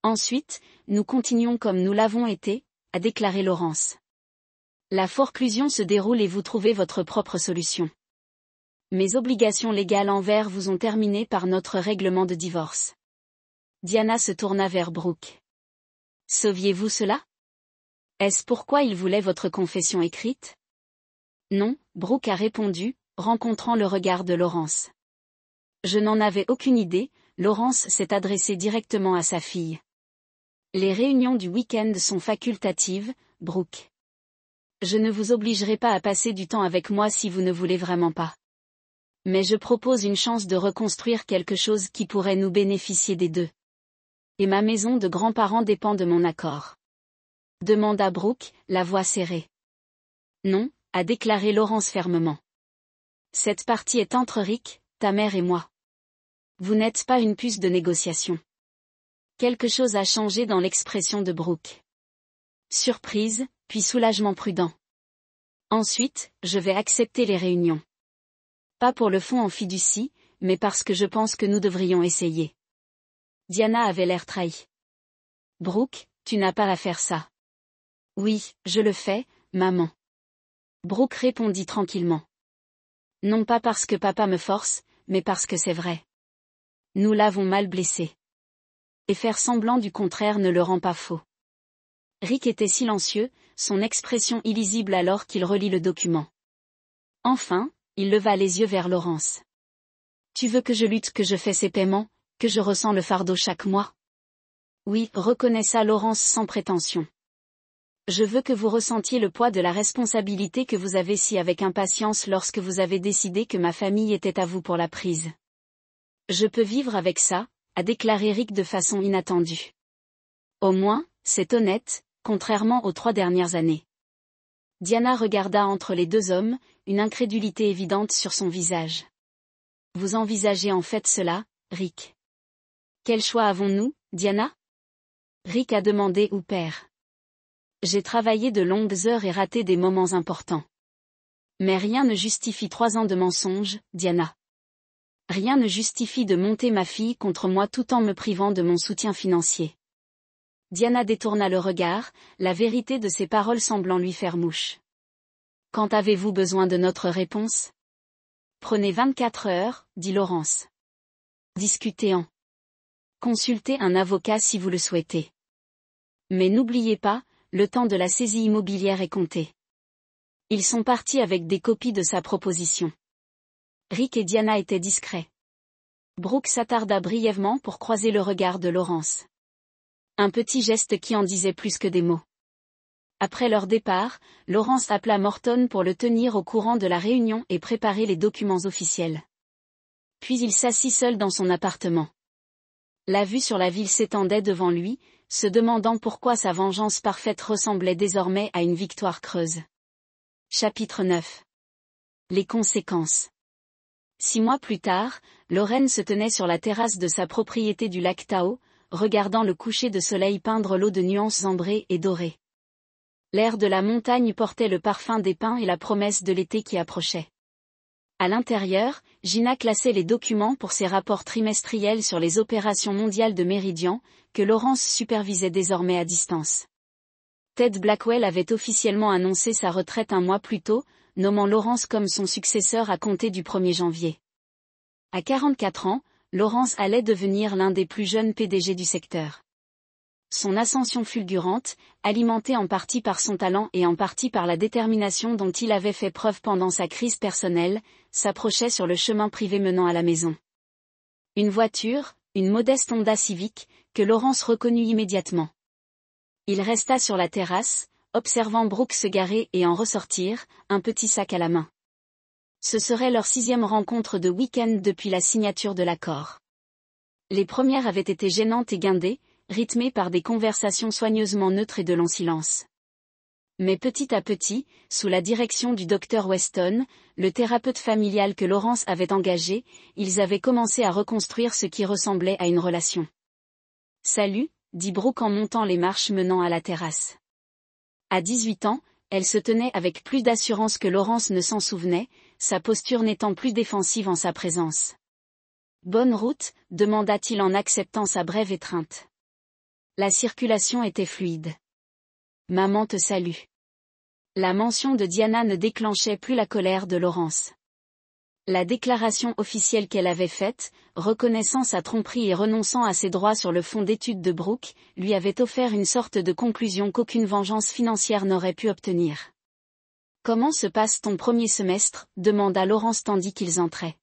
Ensuite, nous continuons comme nous l'avons été, a déclaré Laurence. La forclusion se déroule et vous trouvez votre propre solution. Mes obligations légales envers vous ont terminé par notre règlement de divorce. Diana se tourna vers Brooke. Saviez-vous cela? Est-ce pourquoi il voulait votre confession écrite? Non, Brooke a répondu, rencontrant le regard de Laurence. Je n'en avais aucune idée, Laurence s'est adressée directement à sa fille. Les réunions du week-end sont facultatives, Brooke. Je ne vous obligerai pas à passer du temps avec moi si vous ne voulez vraiment pas. Mais je propose une chance de reconstruire quelque chose qui pourrait nous bénéficier des deux. Et ma maison de grands-parents dépend de mon accord. Demanda Brooke, la voix serrée. Non, a déclaré Laurence fermement. Cette partie est entre Rick, ta mère et moi. Vous n'êtes pas une puce de négociation. Quelque chose a changé dans l'expression de Brooke. Surprise, puis soulagement prudent. Ensuite, je vais accepter les réunions. Pas pour le fonds en fiducie, mais parce que je pense que nous devrions essayer. Diana avait l'air trahi. Brooke, tu n'as pas à faire ça. Oui, je le fais, maman. Brooke répondit tranquillement. Non pas parce que papa me force, mais parce que c'est vrai. Nous l'avons mal blessé. Et faire semblant du contraire ne le rend pas faux. Rick était silencieux, son expression illisible alors qu'il relit le document. Enfin, il leva les yeux vers Laurence. Tu veux que je lutte, que je fais ces paiements, que je ressens le fardeau chaque mois? Oui, reconnaissa Laurence sans prétention. Je veux que vous ressentiez le poids de la responsabilité que vous avez si avec impatience lorsque vous avez décidé que ma famille était à vous pour la prise. Je peux vivre avec ça, a déclaré Rick de façon inattendue. Au moins, c'est honnête, contrairement aux 3 dernières années. Diana regarda entre les deux hommes, une incrédulité évidente sur son visage. Vous envisagez en fait cela, Rick? Quel choix avons-nous, Diana? Rick a demandé ou père. J'ai travaillé de longues heures et raté des moments importants. Mais rien ne justifie 3 ans de mensonges, Diana. Rien ne justifie de monter ma fille contre moi tout en me privant de mon soutien financier. Diana détourna le regard, la vérité de ses paroles semblant lui faire mouche. Quand avez-vous besoin de notre réponse? Prenez 24 heures, dit Laurence. Discutez en. Consultez un avocat si vous le souhaitez. Mais n'oubliez pas, le temps de la saisie immobilière est compté. Ils sont partis avec des copies de sa proposition. Rick et Diana étaient discrets. Brooke s'attarda brièvement pour croiser le regard de Laurence. Un petit geste qui en disait plus que des mots. Après leur départ, Laurence appela Morton pour le tenir au courant de la réunion et préparer les documents officiels. Puis il s'assit seul dans son appartement. La vue sur la ville s'étendait devant lui, se demandant pourquoi sa vengeance parfaite ressemblait désormais à une victoire creuse. Chapitre 9. Les conséquences. 6 mois plus tard, Lorraine se tenait sur la terrasse de sa propriété du lac Tao, regardant le coucher de soleil peindre l'eau de nuances ambrées et dorées. L'air de la montagne portait le parfum des pins et la promesse de l'été qui approchait. À l'intérieur, Gina classait les documents pour ses rapports trimestriels sur les opérations mondiales de Meridian, que Laurence supervisait désormais à distance. Ted Blackwell avait officiellement annoncé sa retraite un mois plus tôt, nommant Laurence comme son successeur à compter du 1er janvier. À 44 ans, Laurence allait devenir l'un des plus jeunes PDG du secteur. Son ascension fulgurante, alimentée en partie par son talent et en partie par la détermination dont il avait fait preuve pendant sa crise personnelle, s'approchait sur le chemin privé menant à la maison. Une voiture, une modeste Honda Civic, que Laurence reconnut immédiatement. Il resta sur la terrasse, observant Brooke se garer et en ressortir, un petit sac à la main. Ce serait leur 6e rencontre de week-end depuis la signature de l'accord. Les premières avaient été gênantes et guindées, rythmées par des conversations soigneusement neutres et de longs silences. Mais petit à petit, sous la direction du Dr Weston, le thérapeute familial que Laurence avait engagé, ils avaient commencé à reconstruire ce qui ressemblait à une relation. « Salut », dit Brooke en montant les marches menant à la terrasse. À 18 ans, elle se tenait avec plus d'assurance que Laurence ne s'en souvenait, sa posture n'étant plus défensive en sa présence. « Bonne route », demanda-t-il en acceptant sa brève étreinte. La circulation était fluide. « Maman te salue. » La mention de Diana ne déclenchait plus la colère de Laurence. La déclaration officielle qu'elle avait faite, reconnaissant sa tromperie et renonçant à ses droits sur le fonds d'études de Brooke, lui avait offert une sorte de conclusion qu'aucune vengeance financière n'aurait pu obtenir. « Comment se passe ton premier semestre ?» demanda Laurence tandis qu'ils entraient.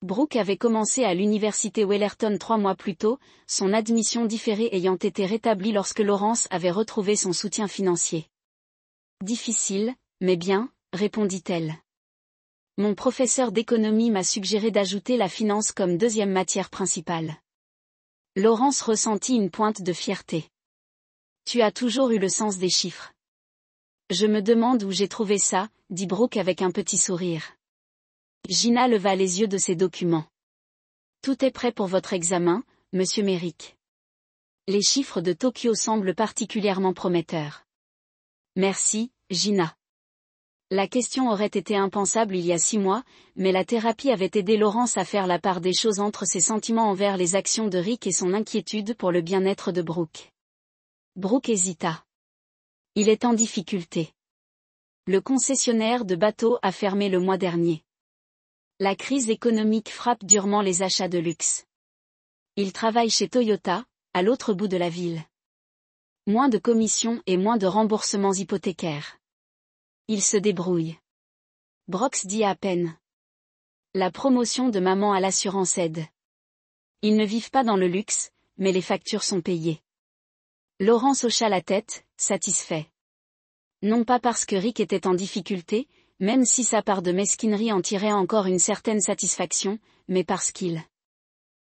Brooke avait commencé à l'université Wellerton 3 mois plus tôt, son admission différée ayant été rétablie lorsque Laurence avait retrouvé son soutien financier. « Difficile, mais bien, » répondit-elle. « Mon professeur d'économie m'a suggéré d'ajouter la finance comme 2e matière principale. » Laurence ressentit une pointe de fierté. « Tu as toujours eu le sens des chiffres. »« Je me demande où j'ai trouvé ça, » dit Brooke avec un petit sourire. Gina leva les yeux de ses documents. « Tout est prêt pour votre examen, monsieur Merrick. Les chiffres de Tokyo semblent particulièrement prometteurs. » Merci, Gina. La question aurait été impensable il y a 6 mois, mais la thérapie avait aidé Laurence à faire la part des choses entre ses sentiments envers les actions de Rick et son inquiétude pour le bien-être de Brooke. Brooke hésita. Il est en difficulté. Le concessionnaire de bateaux a fermé le mois dernier. La crise économique frappe durement les achats de luxe. Il travaille chez Toyota, à l'autre bout de la ville. Moins de commissions et moins de remboursements hypothécaires. Il se débrouille. Brooks dit à peine. La promotion de maman à l'assurance aide. Ils ne vivent pas dans le luxe, mais les factures sont payées. Laurence hocha la tête, satisfait. Non pas parce que Rick était en difficulté, même si sa part de mesquinerie en tirait encore une certaine satisfaction, mais parce qu'il